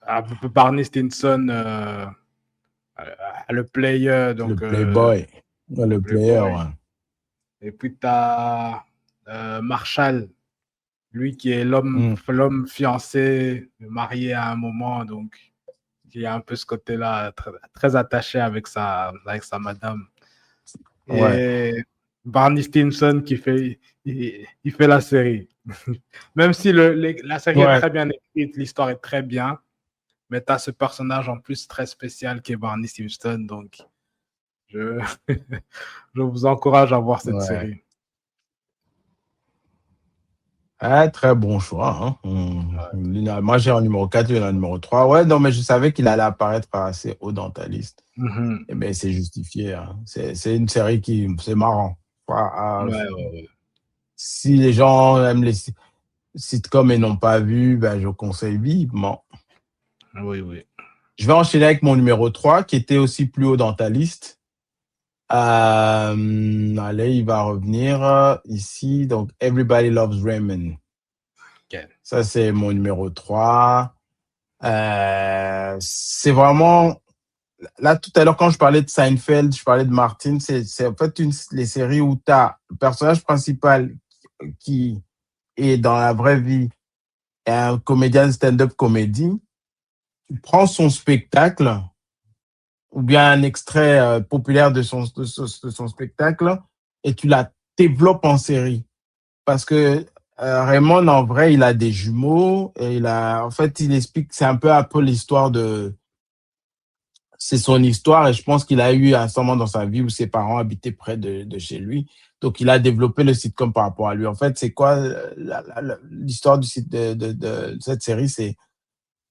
Speaker 2: un peu Barney Stinson, le player,
Speaker 1: Le
Speaker 2: donc
Speaker 1: playboy. Ouais,
Speaker 2: le
Speaker 1: le player,
Speaker 2: playboy.
Speaker 1: ouais.
Speaker 2: Et puis tu as Marshall, lui qui est
Speaker 1: Hmm.
Speaker 2: l'homme fiancé, marié à un moment, donc qui a un peu ce côté-là, très, très attaché avec sa madame.
Speaker 1: Ouais,
Speaker 2: Et Barney Stinson il fait la série. Même si la série est
Speaker 1: ouais.
Speaker 2: très bien écrite, l'histoire est très bien, mais tu as ce personnage en plus très spécial qui est Barney Stinson, donc je, je vous encourage à voir cette
Speaker 1: Ouais.
Speaker 2: série.
Speaker 1: Ah, très bon choix, hein. Moi, j'ai un numéro 4, lui, il a un numéro 3. Ouais, non, mais je savais qu'il allait apparaître assez haut dans ta liste.
Speaker 2: Mhm.
Speaker 1: Eh bien, c'est justifié, hein. C'est une série c'est marrant.
Speaker 2: Ouais, ouais.
Speaker 1: Si les gens aiment les sitcoms et n'ont pas vu, ben, je conseille vivement.
Speaker 2: Oui, oui.
Speaker 1: Je vais enchaîner avec mon numéro 3, qui était aussi plus haut dans ta liste. Allez, il va revenir ici. Donc, Everybody Loves Raymond.
Speaker 2: Okay.
Speaker 1: Ça, c'est mon numéro 3. C'est vraiment... Là, tout à l'heure, quand je parlais de Seinfeld, je parlais de Martin, c'est en fait les séries où tu as le personnage principal qui est dans la vraie vie un comédien de stand-up comédie. Tu prends son spectacle ou bien un extrait populaire de son spectacle et tu la développes en série. Parce que Raymond, en vrai, il a des jumeaux et en fait, il explique, c'est un peu l'histoire c'est son histoire et je pense qu'il a eu un moment dans sa vie où ses parents habitaient près de chez lui. Donc, il a développé le sitcom par rapport à lui. En fait, c'est quoi l'histoire du site de cette série? C'est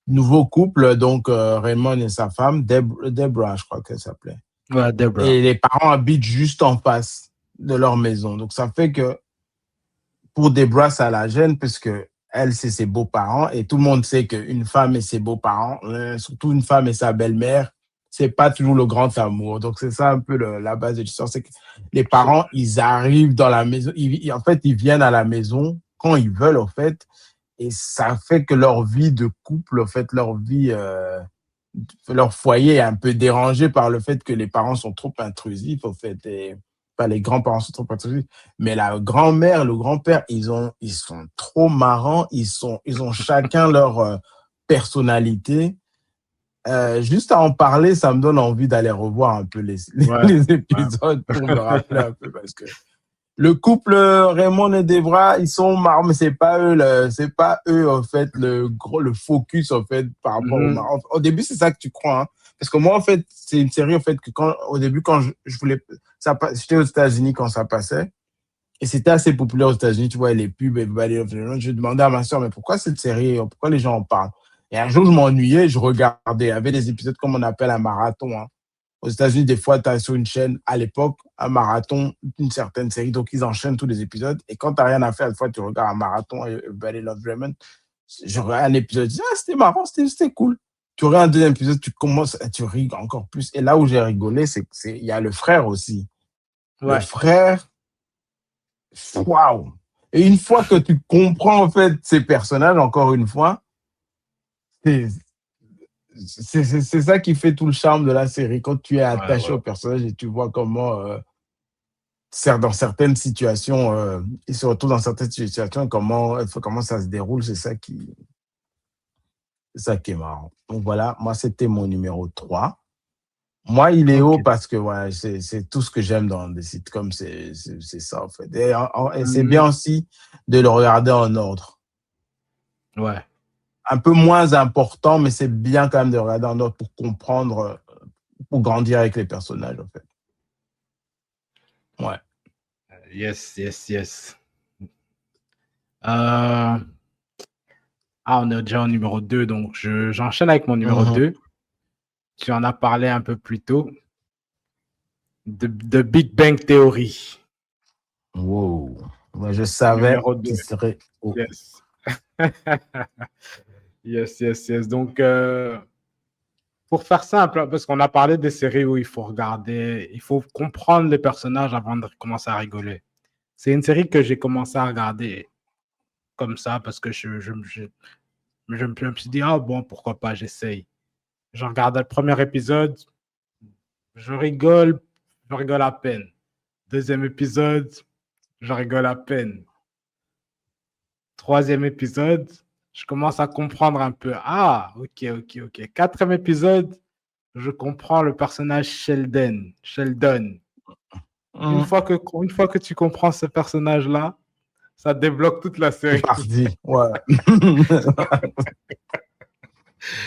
Speaker 1: nouveau couple, donc Raymond et sa femme, Deborah, je crois qu'elle s'appelait.
Speaker 2: Ouais, Deborah.
Speaker 1: Et les parents habitent juste en face de leur maison. Donc, ça fait que pour Deborah, ça la gêne parce que elle, c'est ses beaux-parents et tout le monde sait qu'une femme et ses beaux-parents, surtout une femme et sa belle-mère, c'est pas toujours le grand amour. Donc, c'est ça un peu la base de l'histoire. C'est que les parents, ils arrivent dans la maison. En fait, ils viennent à la maison quand ils veulent, en fait. Et ça fait que leur vie de couple, en fait, leur foyer est un peu dérangé par le fait que les parents sont trop intrusifs, en fait. Et, pas les grands-parents sont trop intrusifs, mais la grand-mère, le grand-père, ils sont trop marrants. Ils ont chacun leur personnalité. Juste à en parler, ça me donne envie d'aller revoir un peu les épisodes pour me rappeler un peu parce que le couple Raymond et Debra, ils sont marrants, mais c'est pas eux en fait le focus en fait par rapport au marrant. Au début, c'est ça que tu crois, hein. Parce que moi en fait, c'est une série en fait que au début quand je voulais j'étais aux États-Unis quand ça passait et c'était assez populaire aux États-Unis, tu vois les pubs Everybody Loves Raymond. Je demandais à ma soeur mais pourquoi cette série, pourquoi les gens en parlent? Et un jour je m'ennuyais, je regardais, il y avait des épisodes comme on appelle un marathon, hein. Aux États-Unis, des fois, tu as sur une chaîne, à l'époque, un marathon, une certaine série. Donc, ils enchaînent tous les épisodes. Et quand tu n'as rien à faire, des fois, tu regardes un marathon, Everybody Loves Raymond. Je regarde un épisode, je dis, ah, c'était marrant, c'était cool. Tu regardes un deuxième épisode, tu commences, tu ris encore plus. Et là où j'ai rigolé, il y a le frère aussi. Ouais. Le frère, waouh! Et une fois que tu comprends, en fait, ces personnages, encore une fois, c'est ça qui fait tout le charme de la série. Quand tu es attaché au personnage et tu vois comment, dans certaines situations, et surtout dans certaines situations, comment ça se déroule, c'est ça qui est marrant. Donc voilà, moi, c'était mon numéro 3. Moi, il est haut parce que ouais, c'est tout ce que j'aime dans des sitcoms, c'est ça, en fait. Et c'est bien aussi de le regarder en ordre.
Speaker 2: Ouais.
Speaker 1: Un peu moins important, mais c'est bien quand même de regarder en ordre pour comprendre, pour grandir avec les personnages, en fait. Ouais.
Speaker 2: Yes. On est déjà au numéro 2, donc j'enchaîne avec mon numéro 2. Tu en as parlé un peu plus tôt. De Big Bang Theory.
Speaker 1: Wow. Moi, je savais qu'il serait haut.
Speaker 2: Yes. Donc, pour faire simple, parce qu'on a parlé des séries où il faut regarder, il faut comprendre les personnages avant de commencer à rigoler. C'est une série que j'ai commencé à regarder comme ça parce que je me suis dit, bon, pourquoi pas, j'essaye. Je regarde le premier épisode, je rigole à peine. Deuxième épisode, je rigole à peine. Troisième épisode, je commence à comprendre un peu. Ok. Quatrième épisode, je comprends le personnage Sheldon. Une fois que tu comprends ce personnage-là, ça débloque toute la série.
Speaker 1: C'est parti, ouais.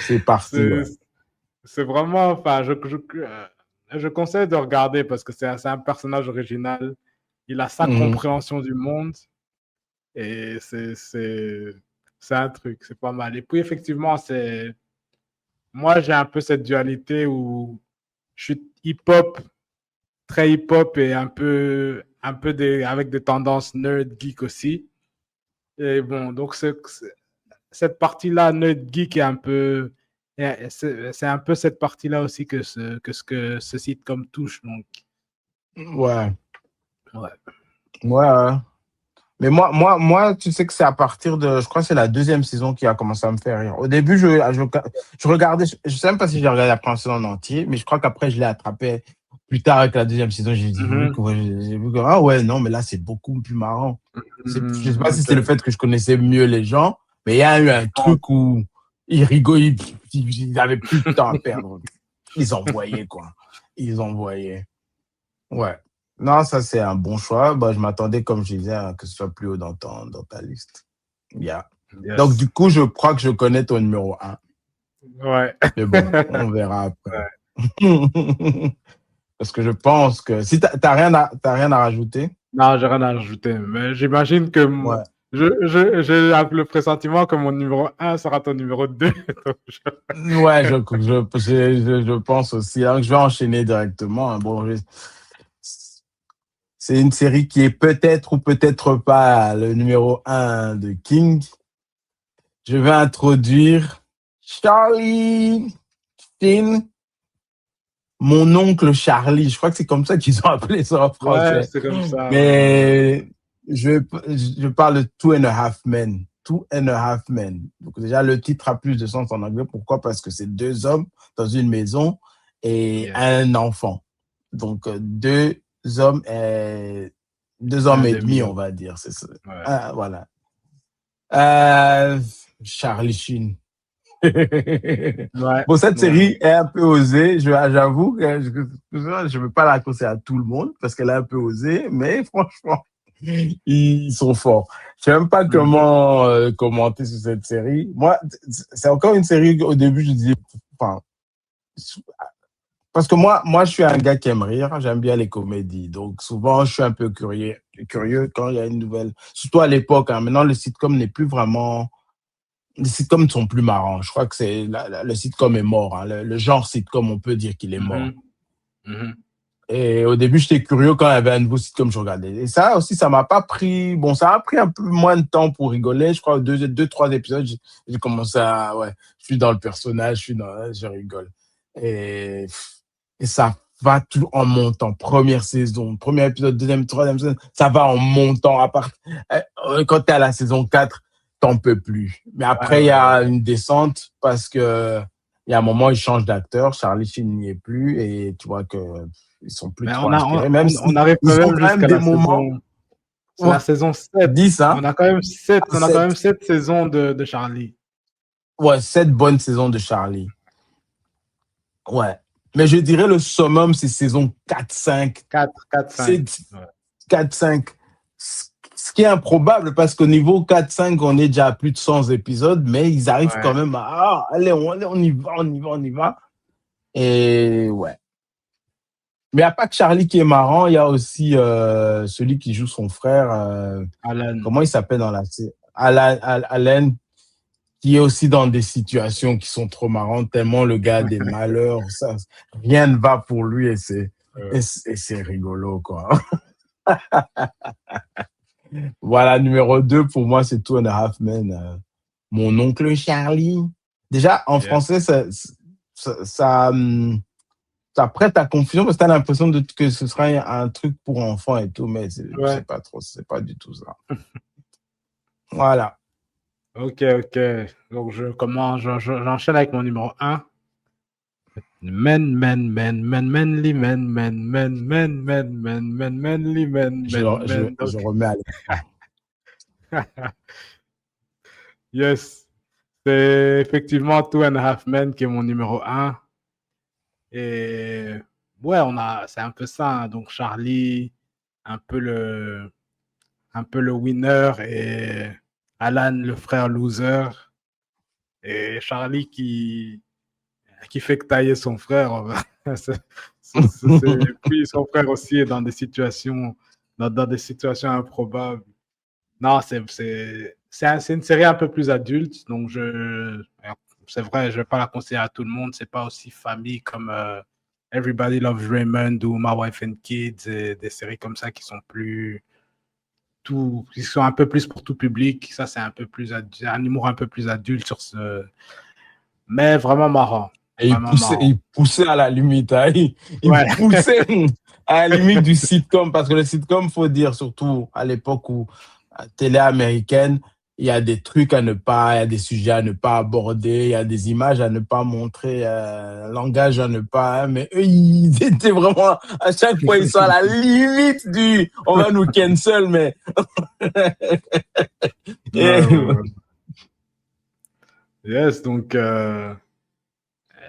Speaker 1: C'est parti, ouais.
Speaker 2: C'est vraiment, enfin, je conseille de regarder parce que c'est un personnage original. Il a sa compréhension du monde et c'est un truc, c'est pas mal. Et puis, effectivement, moi, j'ai un peu cette dualité où je suis hip-hop, très hip-hop et un peu avec des tendances nerd geek aussi. Et bon, donc cette partie-là, nerd geek, est un peu, c'est un peu cette partie-là aussi que ce sitcom touche. Donc.
Speaker 1: Ouais. Mais moi, tu sais que c'est à partir de, je crois que c'est la deuxième saison qui a commencé à me faire rire. Au début, je regardais, je sais même pas si j'ai regardé la première saison en entier, mais je crois qu'après, je l'ai attrapé plus tard avec la deuxième saison. J'ai vu que, ah ouais, non, mais là, c'est beaucoup plus marrant. Je sais pas si c'est le fait que je connaissais mieux les gens, mais il y a eu un truc où ils rigolaient, ils avaient plus de temps à perdre. Ils envoyaient, quoi. Ouais. Non, ça, c'est un bon choix. Je m'attendais, comme je disais, que ce soit plus haut dans ta liste. Yeah. Yes. Donc, du coup, je crois que je connais ton numéro 1.
Speaker 2: Ouais.
Speaker 1: Mais bon, on verra après. Ouais. Parce que je pense que... Si t'as rien à rajouter?
Speaker 2: Non, j'ai rien à rajouter. Mais j'imagine que J'ai le pressentiment que mon numéro 1 sera ton numéro 2.
Speaker 1: Ouais, je pense aussi. Donc, je vais enchaîner directement. Bon, c'est une série qui est peut-être ou peut-être pas le numéro 1 de King. Je vais introduire Charlie Sheen, mon oncle Charlie. Je crois que c'est comme ça qu'ils ont appelé ça en
Speaker 2: Ouais,
Speaker 1: français.
Speaker 2: c'est comme ça.
Speaker 1: Mais je parle de Two and a Half Men. Two and a Half Men. Donc déjà, le titre a plus de sens en anglais. Pourquoi? Parce que c'est deux hommes dans une maison et
Speaker 2: Yes.
Speaker 1: un enfant. Donc hommes et, deux hommes
Speaker 2: Un
Speaker 1: et demi, on
Speaker 2: demi-homme.
Speaker 1: va dire. C'est ça.
Speaker 2: Ouais.
Speaker 1: Voilà. Charlie Sheen.
Speaker 2: Ouais.
Speaker 1: Bon, cette
Speaker 2: Ouais.
Speaker 1: série est un peu osée, j'avoue. Je ne veux pas la conseiller à tout le monde parce qu'elle est un peu osée, mais franchement, ils sont forts. Je ne sais même pas
Speaker 2: Mhm.
Speaker 1: comment commenter sur cette série. Moi, c'est encore une série, au début, je disais, enfin, parce que moi, je suis un gars qui aime rire, j'aime bien les comédies. Donc, souvent, je suis un peu curieux quand il y a une nouvelle. Surtout à l'époque, hein. Maintenant, le sitcom n'est plus vraiment. Les sitcoms sont plus marrants. Je crois que le sitcom est mort, hein. Le genre sitcom, on peut dire qu'il est mort.
Speaker 2: Mhm. Mhm.
Speaker 1: Et au début, j'étais curieux quand il y avait un nouveau sitcom, je regardais. Et ça aussi, ça m'a pas pris. Bon, ça a pris un peu moins de temps pour rigoler. Je crois deux, trois épisodes, j'ai commencé à. Ouais, je suis dans le personnage, je rigole. Et, et ça va tout en montant. Première saison, premier épisode, deuxième, troisième saison, ça va en montant. Quand tu es à la saison 4, t'en peux plus. Mais
Speaker 2: Ouais,
Speaker 1: après, il y
Speaker 2: ouais,
Speaker 1: a
Speaker 2: ouais.
Speaker 1: une descente parce que il y a un moment, il change d'acteur. Charlie Sheen n'y est plus et tu vois que ils sont plus
Speaker 2: Mais
Speaker 1: trop inspirés, même
Speaker 2: on
Speaker 1: si
Speaker 2: arrive quand
Speaker 1: ils ont
Speaker 2: même
Speaker 1: quand même
Speaker 2: jusqu'à
Speaker 1: des
Speaker 2: la
Speaker 1: moments.
Speaker 2: saison. C'est
Speaker 1: Ouais,
Speaker 2: la saison 7.
Speaker 1: 10, hein,
Speaker 2: On a quand même
Speaker 1: 7.
Speaker 2: 7 saisons de Charlie.
Speaker 1: Ouais, 7 bonnes saisons de Charlie. Ouais. Mais je dirais le summum, c'est saison 4, 5.
Speaker 2: 4, 5.
Speaker 1: C'est
Speaker 2: Ouais.
Speaker 1: 4, 5. Ce qui est improbable parce qu'au niveau 4, 5, on est déjà à plus de 100 épisodes, mais ils arrivent quand
Speaker 2: Ouais.
Speaker 1: même allez, on y va, on y va, on y va. Et ouais. Mais il n'y a pas que Charlie qui est marrant, il y a aussi celui qui joue son frère.
Speaker 2: Alan.
Speaker 1: Comment il s'appelle dans la série? Allen, qui est aussi dans des situations qui sont trop marrantes, tellement le gars a des malheurs, ça, rien ne va pour lui
Speaker 2: Euh,
Speaker 1: et c'est rigolo, quoi. Voilà, numéro 2, pour moi, c'est Two and a Half Men. Mon oncle Charlie. Déjà, en
Speaker 2: yes.
Speaker 1: français, ça, ça prête à confusion parce que tu as l'impression que ce sera un truc pour enfants et tout, mais
Speaker 2: Ouais.
Speaker 1: c'est pas trop, c'est pas du tout ça. Voilà.
Speaker 2: Ok, ok. Donc, j'enchaîne avec mon numéro 1. Manly men.
Speaker 1: Je remets à l'écran.
Speaker 2: Yes. C'est effectivement Two and a Half Men qui est mon numéro 1. Et ouais, c'est un peu ça, hein. Donc Charlie, un peu le, un peu le winner et Alan, le frère loser. Et Charlie qui fait que tailler son frère. Et puis son frère aussi est dans des situations, dans des situations improbables. Non, c'est une série un peu plus adulte, donc c'est vrai, je vais pas la conseiller à tout le monde. C'est pas aussi famille comme Everybody Loves Raymond ou My Wife and Kids, et des séries comme ça qui sont qui sont un peu plus pour tout public. Ça, c'est un humour un peu plus adulte sur mais vraiment marrant,
Speaker 1: Et
Speaker 2: vraiment marrant.
Speaker 1: il poussait à la limite, hein. Il
Speaker 2: Ouais,
Speaker 1: poussait à la limite du sitcom, parce que le sitcom, faut dire, surtout à l'époque où télé américaine, il y a des trucs à ne pas, il y a des sujets à ne pas aborder, il y a des images à ne pas montrer, un langage à ne pas, hein, mais eux, ils étaient vraiment, à chaque fois, ils sont à la limite on va nous cancel, mais,
Speaker 2: ouais,
Speaker 1: et,
Speaker 2: ouais, ouais. Yes, donc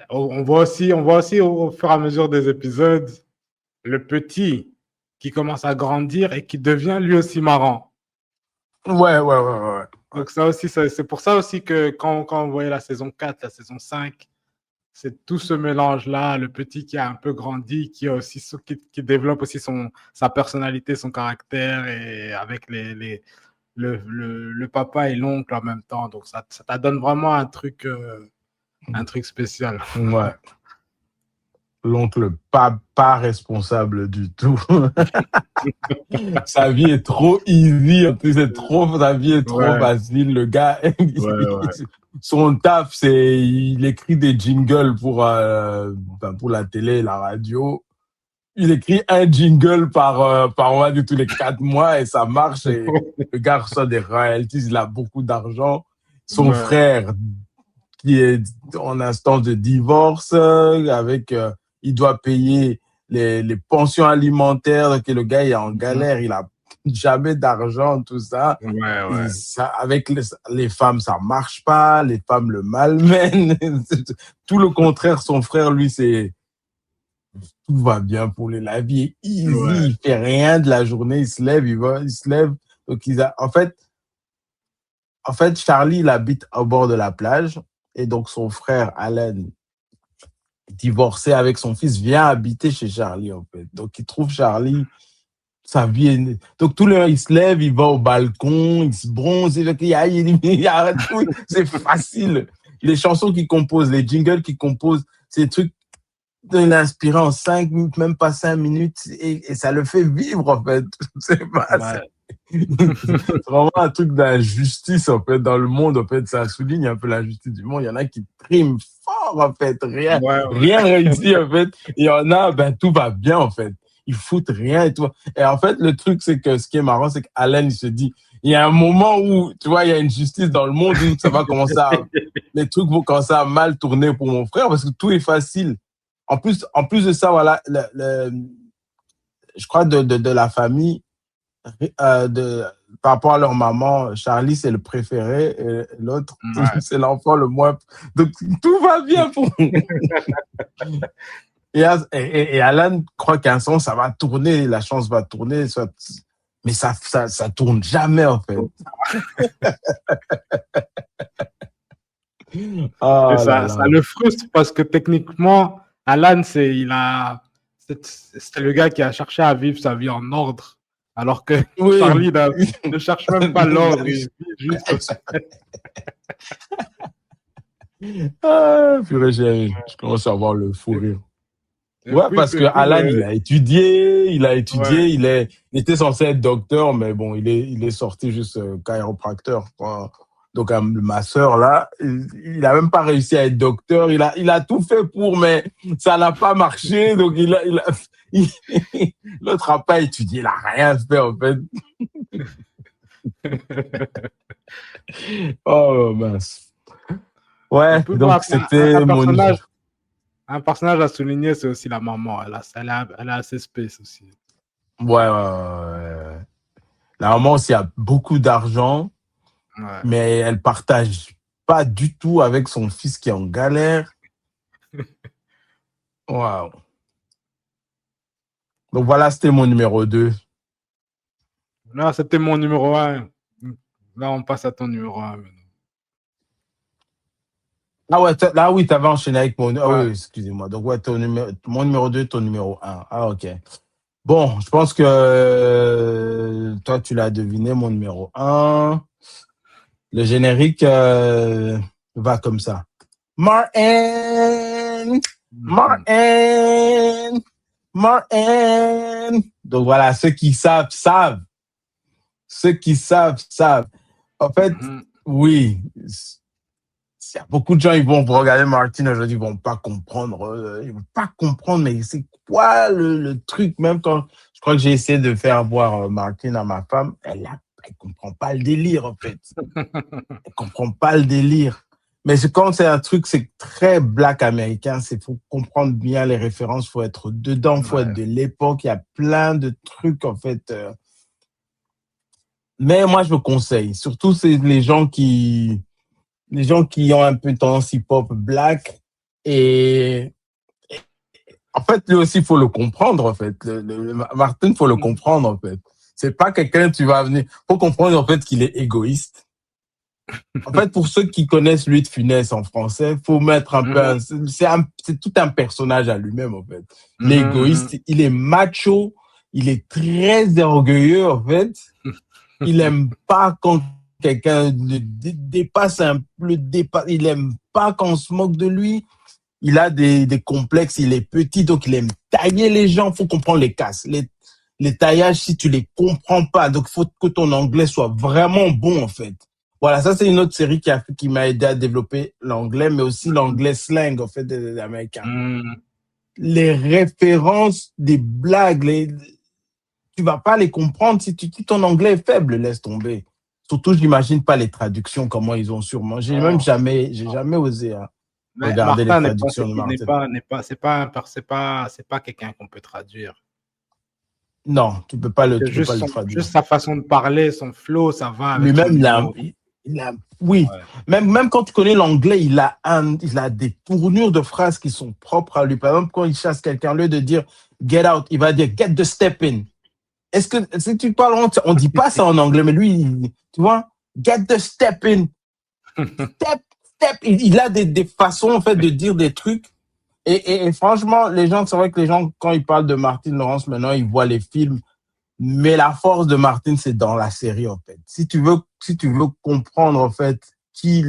Speaker 2: on voit aussi au fur et à mesure des épisodes le petit qui commence à grandir et qui devient lui aussi marrant.
Speaker 1: ouais.
Speaker 2: Donc ça aussi, c'est pour ça aussi que quand on voyait la saison 4, la saison 5, c'est tout ce mélange-là, le petit qui a un peu grandi, qui développe aussi sa personnalité, son caractère, et avec le papa et l'oncle en même temps. Donc, ça donne vraiment un truc spécial.
Speaker 1: Ouais. L'oncle pas responsable du tout. Sa vie est trop easy. En plus, sa vie est trop
Speaker 2: Ouais,
Speaker 1: facile. Le gars,
Speaker 2: ouais.
Speaker 1: son taf, il écrit des jingles pour la télé et la radio. Il écrit un jingle par mois de tous les 4 mois et ça marche. Et le gars reçoit des royalties. Il a beaucoup d'argent. Son
Speaker 2: Ouais.
Speaker 1: frère, qui est en instance de divorce, il doit payer les pensions alimentaires, donc le gars il est en galère, il a jamais d'argent, tout ça.
Speaker 2: Ouais.
Speaker 1: Avec les femmes, ça marche pas, les femmes le malmènent. Tout le contraire, son frère, lui, tout va bien pour lui. La vie est easy,
Speaker 2: Ouais.
Speaker 1: il fait rien de la journée, il se lève. Donc, en fait, Charlie, il habite au bord de la plage. Et donc, son frère, Alan, divorcé avec son fils, vient habiter chez Charlie, en fait. Donc, il trouve Charlie, sa vie est... Donc, tout le monde, il se lève, il va au balcon, il se bronze, il arrête tout. C'est facile. Les chansons qu'il compose, les jingles qu'il compose, c'est des trucs il a inspiré en 5 minutes, même pas 5 minutes, et ça le fait vivre, en fait. C'est vraiment un truc d'injustice, en fait, dans le monde, en fait. Ça souligne un peu l'injustice du monde. Il y en a qui triment fort, en fait. Rien réussi, en fait. Il y en a, tout va bien, en fait. Ils foutent rien et tout. Et en fait, le truc, c'est que ce qui est marrant, c'est qu'Alan, il se dit, il y a un moment où, tu vois, il y a une justice dans le monde où ça va commencer les trucs vont commencer à mal tourner pour mon frère parce que tout est facile. En plus de ça, voilà, je crois de la famille, par rapport à leur maman, Charlie, c'est le préféré, et l'autre, c'est l'enfant le moins. Donc, tout va bien pour et Alan croit qu'à un sens, ça va tourner, la chance va tourner, mais ça tourne jamais, en fait.
Speaker 2: Ça le frustre parce que techniquement, Alan, c'est le gars qui a cherché à vivre sa vie en ordre, alors que Charlie ne cherche même pas l'ordre, il vit juste.
Speaker 1: Purée, je commence à avoir le fou rire. Ouais, parce que Alan, il a étudié, il était censé être docteur, mais bon, il est sorti juste chiropracteur. Donc, ma sœur, là, il a même pas réussi à être docteur. Il a tout fait pour, mais ça n'a pas marché. Donc, l'autre n'a pas étudié, il n'a rien fait, en fait. Oh, mince. Ouais, donc c'était
Speaker 2: un personnage à souligner, c'est aussi la maman. Elle a assez space aussi.
Speaker 1: Ouais. La maman aussi a beaucoup d'argent. Ouais. Mais elle partage pas du tout avec son fils qui est en galère. Waouh. Donc voilà, c'était mon numéro 2.
Speaker 2: Là, c'était mon numéro 1. Là, on passe à ton numéro 1.
Speaker 1: Ah ouais, là oui, t'avais enchaîné avec mon... Ah oui, excusez-moi. Donc ouais, mon numéro 2, ton numéro 1. Ah ok. Bon, je pense que toi, tu l'as deviné, mon numéro 1. Le générique va comme ça. Martin. Donc voilà, ceux qui savent. Ceux qui savent. En fait, oui, il y a beaucoup de gens, ils vont regarder Martin aujourd'hui, ils vont pas comprendre. Ils vont pas comprendre, mais c'est quoi le truc? Même quand je crois que j'ai essayé de faire voir Martin à ma femme, elle comprend pas le délire, en fait. Elle comprend pas le délire. Mais quand c'est un truc, c'est très black américain. Il faut comprendre bien les références, il faut être dedans, il faut être de l'époque. Il y a plein de trucs, en fait. Mais moi, je me conseille. Surtout, c'est les gens qui ont un peu tendance hip-hop black. Et en fait, lui aussi, il faut le comprendre, en fait. Martin, il faut le comprendre, en fait. C'est pas quelqu'un, tu vas venir. Faut comprendre, en fait, qu'il est égoïste. En fait, pour ceux qui connaissent Louis de Funès en français, faut mettre un peu, c'est tout un personnage à lui-même, en fait. Il est égoïste, il est macho, il est très orgueilleux, en fait. Il aime pas quand quelqu'un dépasse il aime pas quand on se moque de lui. Il a des complexes, il est petit, donc il aime tailler les gens. Faut comprendre les casses. Les taillages, si tu les comprends pas, donc il faut que ton anglais soit vraiment bon, en fait. Voilà, ça, c'est une autre série qui m'a aidé à développer l'anglais, mais aussi l'anglais slang, en fait, des Américains. Les références, des blagues, tu vas pas les comprendre si ton anglais est faible, laisse tomber. Surtout, j'imagine pas les traductions, comment ils ont sûrement. J'ai jamais osé
Speaker 2: Mais
Speaker 1: regarder les
Speaker 2: Martin
Speaker 1: traductions de Martin.
Speaker 2: c'est pas quelqu'un qu'on peut traduire.
Speaker 1: Non, tu peux pas le traduire.
Speaker 2: Juste sa façon de parler, son flow, ça va avec son
Speaker 1: Lui-même,
Speaker 2: humour.
Speaker 1: oui.
Speaker 2: Ouais.
Speaker 1: Même quand tu connais l'anglais, il a des tournures de phrases qui sont propres à lui. Par exemple, quand il chasse quelqu'un, au lieu de dire get out, il va dire get the step in. Est-ce que si tu parles, on dit pas ça en anglais, mais lui, tu vois, get the step in. Step. Il a des façons, en fait, de dire des trucs. Et franchement, c'est vrai que les gens, quand ils parlent de Martin Lawrence, maintenant, ils voient les films. Mais la force de Martin, c'est dans la série, en fait. Si tu veux comprendre, en fait, si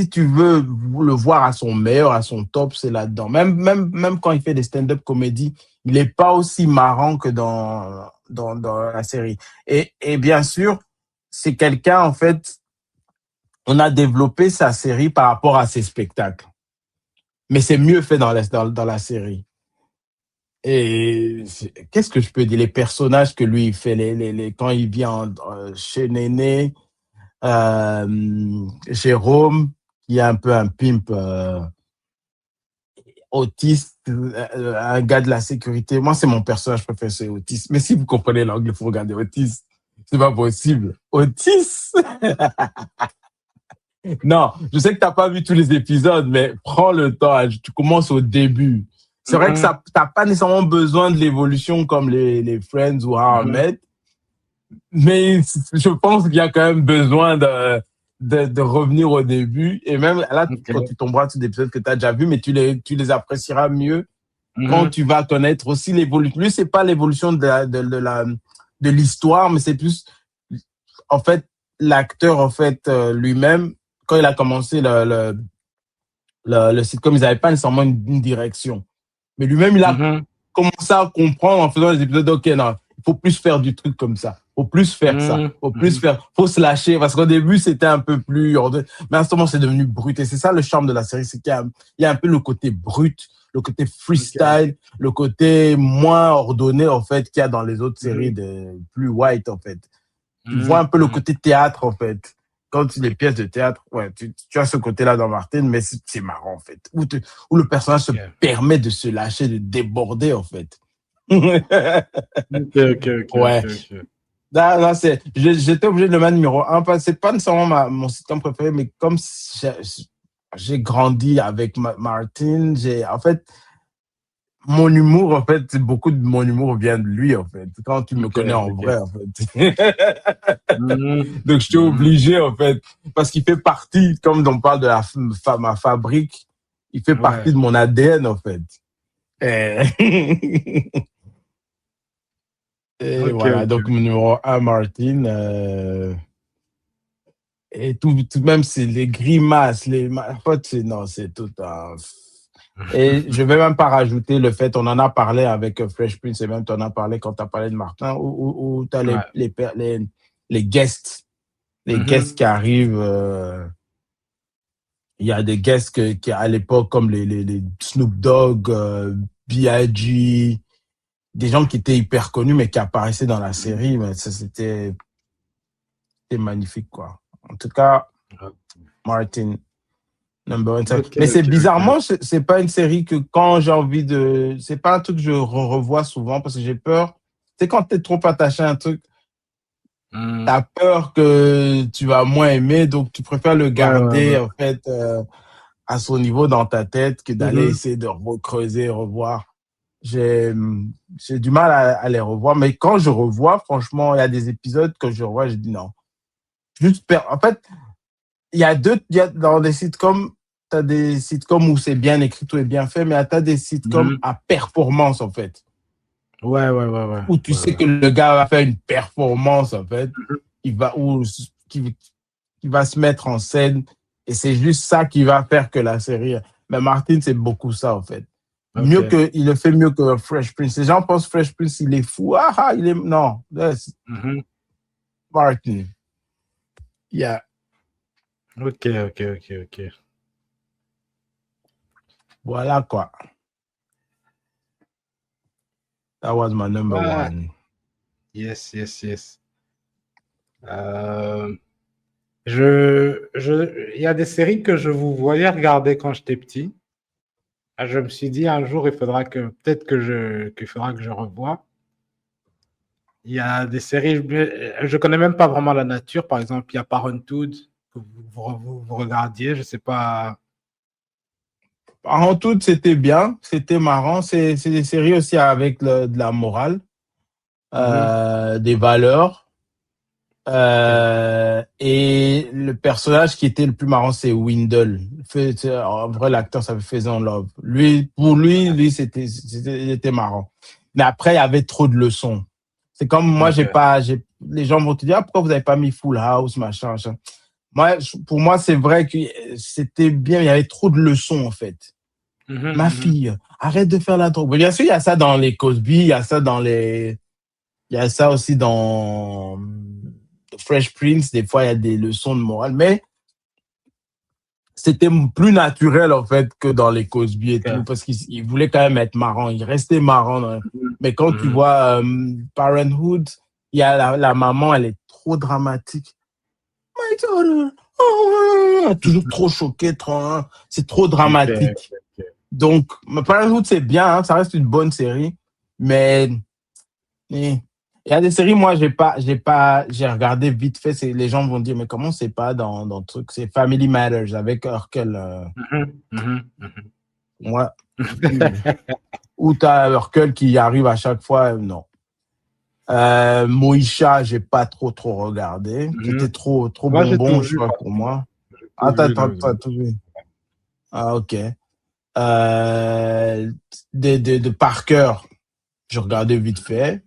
Speaker 1: tu veux le voir à son meilleur, à son top, c'est là-dedans. Même quand il fait des stand-up comédies, il n'est pas aussi marrant que dans la série. Et bien sûr, c'est quelqu'un, en fait, on a développé sa série par rapport à ses spectacles. Mais c'est mieux fait dans la série. Et qu'est-ce que je peux dire? Les personnages que lui il fait, quand il vient chez Néné, Jérôme, qui est un peu un pimp autiste, un gars de la sécurité. Moi, c'est mon personnage préféré, c'est autiste. Mais si vous comprenez l'anglais, il faut regarder autiste. C'est pas possible. Autiste? Non, je sais que t'as pas vu tous les épisodes, mais prends le temps. Tu commences au début. C'est vrai que t'as pas nécessairement besoin de l'évolution comme les Friends ou How I Met, mais je pense qu'il y a quand même besoin de revenir au début. Et même là, quand tu tomberas sur des épisodes que tu as déjà vus, mais tu les apprécieras mieux quand tu vas connaître aussi l'évolution. Lui, c'est pas l'évolution de l'histoire, mais c'est plus, en fait, l'acteur, en fait, lui-même, quand il a commencé le sitcom, ils n'avaient pas nécessairement une direction. Mais lui-même, il a commencé à comprendre en faisant les épisodes, ok, non, il faut plus faire du truc comme ça. Faut plus faire ça. Faut se lâcher. Parce qu'au début, c'était un peu plus ordonné. Mais à ce moment, c'est devenu brut. Et c'est ça le charme de la série, c'est qu'il y a un peu le côté brut, le côté freestyle, le côté moins ordonné, en fait, qu'il y a dans les autres séries de plus white, en fait. Tu vois un peu le côté théâtre, en fait. Quand les pièces de théâtre, ouais, tu as ce côté-là dans Martin, mais c'est marrant, en fait. Où le personnage se permet de se lâcher, de déborder, en fait. Ouais. Là, j'étais obligé de le mettre numéro 1, parce que c'est pas nécessairement mon sitcom préféré, mais comme j'ai grandi avec Martin, en fait, mon humour, en fait, beaucoup de mon humour vient de lui, en fait. Quand tu me connais en vrai, en fait. Donc, je suis obligé, en fait, parce qu'il fait partie, comme on parle de ma fabrique, il fait partie de mon ADN, en fait. Et voilà, donc numéro 1, Martin. Et tout même, c'est les grimaces, en fait, c'est tout un... Et je vais même pas rajouter le fait, on en a parlé avec Fresh Prince, et même tu en as parlé quand tu as parlé de Martin, où tu as les guests, guests qui arrivent. Il y a des guests qui à l'époque, comme les Snoop Dogg, B.I.G., des gens qui étaient hyper connus, mais qui apparaissaient dans la série. Mais ça, c'était magnifique, quoi. En tout cas, Martin, number one. Mais c'est bizarrement, c'est pas une série que quand j'ai envie c'est pas un truc que je revois souvent parce que j'ai peur. C'est quand t'es trop attaché à un truc, t'as peur que tu vas moins aimer, donc tu préfères le garder, en fait, à son niveau dans ta tête que d'aller essayer de recreuser, revoir. J'ai du mal à les revoir, mais quand je revois, franchement, il y a des épisodes que je revois, je dis non. En fait, il y a dans des sitcoms, tu as des sitcoms où c'est bien écrit, tout est bien fait, mais tu as des sitcoms à performance, en fait.
Speaker 2: Ouais.
Speaker 1: où tu sais que le gars va faire une performance, en fait, il va, ou qui va se mettre en scène, et c'est juste ça qui va faire que la série. Mais Martin, c'est beaucoup ça, en fait.
Speaker 2: Ok.
Speaker 1: Il le fait mieux que Fresh Prince. Les gens pensent Fresh Prince, il est fou. Il est. Non, that's
Speaker 2: Mhm.
Speaker 1: Martin. Yeah.
Speaker 2: Ok.
Speaker 1: Voilà quoi. That was my number
Speaker 2: Ah,
Speaker 1: one.
Speaker 2: yes. Euh, il y a des séries que je vous voyais regarder quand j'étais petit. Ah, je me suis dit un jour, qu'il faudra que je revoie. Il y a des séries, je connais même pas vraiment la nature. Par exemple, il y a Parenthood que vous regardiez. Je sais pas.
Speaker 1: En tout, c'était bien, c'était marrant. C'est des séries aussi avec de la morale,
Speaker 2: Mhm.
Speaker 1: des valeurs.
Speaker 2: Ok.
Speaker 1: Et le personnage qui était le plus marrant, c'est Wendell. En vrai, l'acteur s'appelle Faison Love. Lui, il était marrant. Mais après, il y avait trop de leçons. C'est comme moi,
Speaker 2: Ok.
Speaker 1: les gens vont te dire, pourquoi vous n'avez pas mis Full House, machin. Pour moi, c'est vrai que c'était bien, il y avait trop de leçons, en fait. Ma
Speaker 2: Mhm.
Speaker 1: fille, arrête de faire la drogue. Mais bien sûr, il y a ça dans les Cosby, il y a ça aussi dans Fresh Prince. Des fois, il y a des leçons de morale, mais c'était plus naturel, en fait, que dans les Cosby et tout,
Speaker 2: Ok.
Speaker 1: parce qu'il voulait quand même être marrant. Il restait marrant.
Speaker 2: Mhm.
Speaker 1: Mais quand tu
Speaker 2: Mhm.
Speaker 1: vois Parenthood, il y a la maman, elle est trop dramatique. My daughter, toujours trop choquée, hein. C'est trop dramatique.
Speaker 2: Ok.
Speaker 1: Donc, Parenthood, c'est bien, hein, ça reste une bonne série, mais il y a des séries, moi, j'ai regardé vite fait, les gens vont dire, mais comment c'est pas dans le truc, c'est Family Matters avec Urkel,
Speaker 2: Mhm.
Speaker 1: moi, où t'as Urkel qui arrive à chaque fois, non. Moïcha, j'ai pas trop regardé, c'était
Speaker 2: Mhm.
Speaker 1: trop
Speaker 2: Moi, j'ai tout
Speaker 1: bonbon, je
Speaker 2: vu,
Speaker 1: crois, pour moi.
Speaker 2: j'ai
Speaker 1: Ah,
Speaker 2: tout vu. Donc,
Speaker 1: t'as tout vu. Ah, ok. De Parker, je regardais vite fait.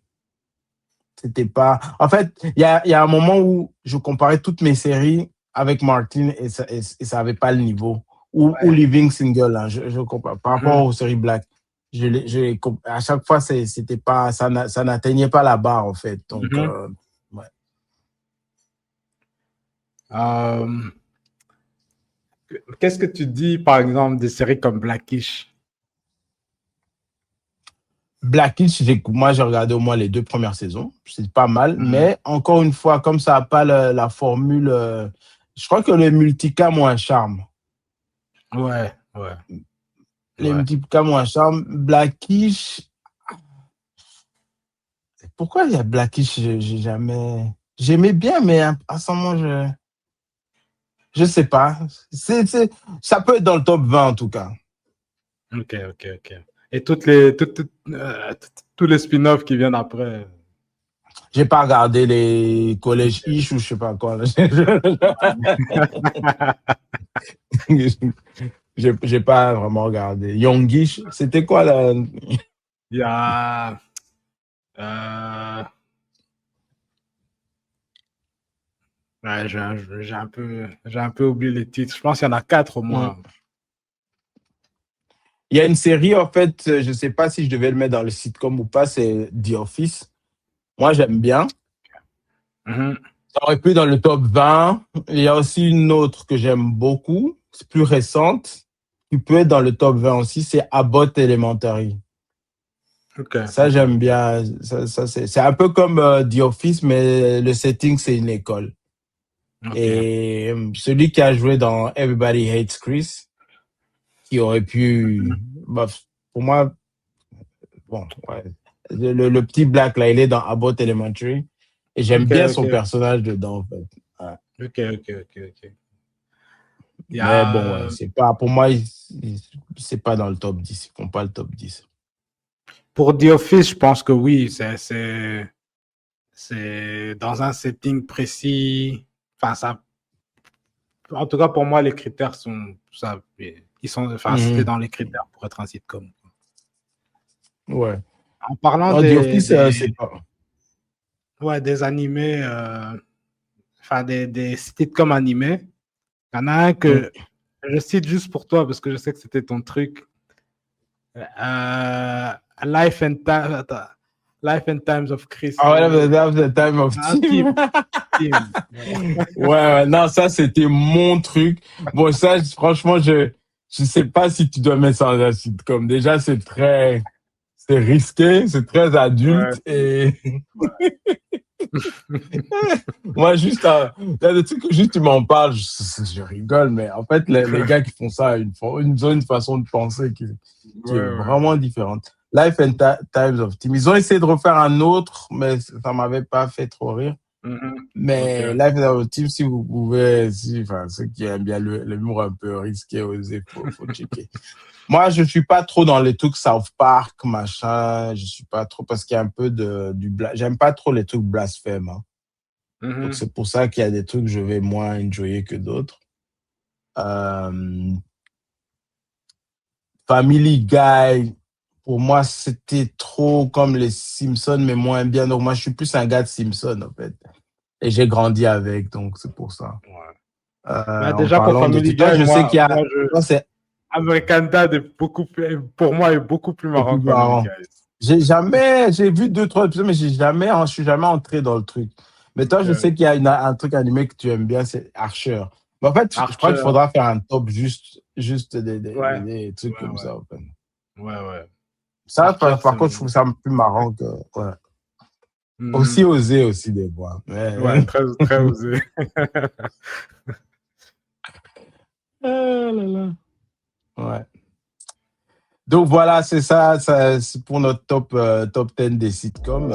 Speaker 1: C'était pas. En fait, il y a un moment où je comparais toutes mes séries avec Martin et ça avait pas le niveau. Ou
Speaker 2: ouais.
Speaker 1: Living Single, hein, je compare. Par rapport
Speaker 2: Mhm.
Speaker 1: aux séries Black, à chaque fois, c'était pas, ça n'atteignait pas la barre, en fait. Donc,
Speaker 2: Mhm.
Speaker 1: ouais.
Speaker 2: Euh, Qu'est-ce que tu dis, par exemple, des séries comme Blackish?
Speaker 1: Blackish, moi, j'ai regardé au moins les 2 premières saisons. C'est pas mal.
Speaker 2: Mhm.
Speaker 1: Mais encore une fois, comme ça n'a pas la formule, je crois que les multicams ont un charme.
Speaker 2: Ouais.
Speaker 1: Les
Speaker 2: Ouais.
Speaker 1: multicams ont un charme. Blackish, pourquoi il y a Blackish, j'ai jamais. J'aimais bien, mais à ce moment, je sais pas. Ça peut être dans le top 20 en tout cas.
Speaker 2: Ok. Et tous les spin-offs qui viennent après.
Speaker 1: J'ai pas regardé les collèges ish ou je sais pas quoi. J'ai pas vraiment regardé. Youngish, c'était quoi là?
Speaker 2: Il y a. euh, ouais, j'ai un peu oublié les titres. Je pense qu'il y en a quatre au
Speaker 1: Hmm.
Speaker 2: moins.
Speaker 1: Il y a une série, en fait, je sais pas si je devais le mettre dans le sitcom ou pas, c'est The Office. Moi, j'aime bien.
Speaker 2: Mhm.
Speaker 1: Ça aurait pu dans le top 20. Il y a aussi une autre que j'aime beaucoup, c'est plus récente, qui peut être dans le top 20 aussi, c'est Abbott Elementary.
Speaker 2: Ok.
Speaker 1: Ça, j'aime bien. C'est un peu comme The Office, mais le setting, c'est une école.
Speaker 2: Ok.
Speaker 1: Et celui qui a joué dans Everybody Hates Chris, qui aurait pu,
Speaker 2: Mhm.
Speaker 1: bah, pour moi, bon, ouais. Le petit Black, là, il est dans Abbott Elementary. Et j'aime bien son
Speaker 2: Ok.
Speaker 1: personnage dedans, en fait. Ouais.
Speaker 2: Ok. Il y
Speaker 1: Mais bon,
Speaker 2: a,
Speaker 1: ouais, c'est pas, pour moi, c'est pas dans le top 10. Ils font pas le top 10.
Speaker 2: pour The Office, je pense que oui, c'est dans un setting précis. Enfin, ça, en tout cas, pour moi, les critères sont, enfin, c'était
Speaker 1: Mhm.
Speaker 2: dans les critères pour être un sitcom.
Speaker 1: Ouais.
Speaker 2: En parlant
Speaker 1: Non, The Office, c'est pas.
Speaker 2: des animés, enfin des sitcoms animés, il y en a un
Speaker 1: Mm.
Speaker 2: que je cite juste pour toi parce que je sais que c'était ton truc. Life and Time, Life and Times of Chris.
Speaker 1: Ah ouais, that was the time of Tim.
Speaker 2: Tim.
Speaker 1: Ouais, non, ça, c'était mon truc. Bon, ça, franchement, je sais pas si tu dois mettre ça dans un sitcom. Déjà, c'est risqué, c'est très
Speaker 2: Ouais,
Speaker 1: adulte et moi, juste, il y a des trucs que juste tu m'en parles, je rigole, mais en fait, les gars qui font ça, ils ont une façon de penser qui est vraiment
Speaker 2: ouais.
Speaker 1: différente. Life and Times of Tim. Ils ont essayé de refaire un autre, mais ça m'avait pas fait trop rire.
Speaker 2: Ok.
Speaker 1: Mais Life and Times of Tim, si vous pouvez, enfin, ceux qui aiment bien l'humour un peu risqué, osé, faut checker. Moi, je suis pas trop dans les trucs South Park, machin. Je suis pas trop parce qu'il y a un peu j'aime pas trop les trucs blasphèmes. Hein. Donc, c'est pour ça qu'il y a des trucs que je vais moins enjoyer que d'autres. Family Guy, pour moi, c'était trop comme les Simpsons, mais moins bien. Donc, moi, je suis plus un gars de Simpsons, en fait. Et j'ai grandi avec, donc c'est pour ça.
Speaker 2: Ouais.
Speaker 1: En
Speaker 2: Déjà pour
Speaker 1: parlant de
Speaker 2: Family
Speaker 1: toi,
Speaker 2: Guy,
Speaker 1: je sais qu'il y a. Non, c'est
Speaker 2: American Dad est pour moi, est beaucoup plus marrant
Speaker 1: plus
Speaker 2: que Family
Speaker 1: marrant.
Speaker 2: Guy.
Speaker 1: J'ai vu 2, 3 épisodes, mais je suis jamais entré dans le truc. Mais toi, je sais qu'il y a un truc animé que tu aimes bien, c'est Archer. Mais en fait, je crois qu'il
Speaker 2: Archer.
Speaker 1: faudra faire un top juste
Speaker 2: Ouais.
Speaker 1: des trucs comme ça. En fait.
Speaker 2: Ouais.
Speaker 1: Ça,
Speaker 2: Archer,
Speaker 1: par contre, je trouve ça plus marrant que. Ouais. Aussi osé aussi des fois. Mais...
Speaker 2: Ouais, très, très osé.
Speaker 1: Ah là là. Ouais. Donc voilà, c'est ça, c'est pour notre top 10 des sitcoms.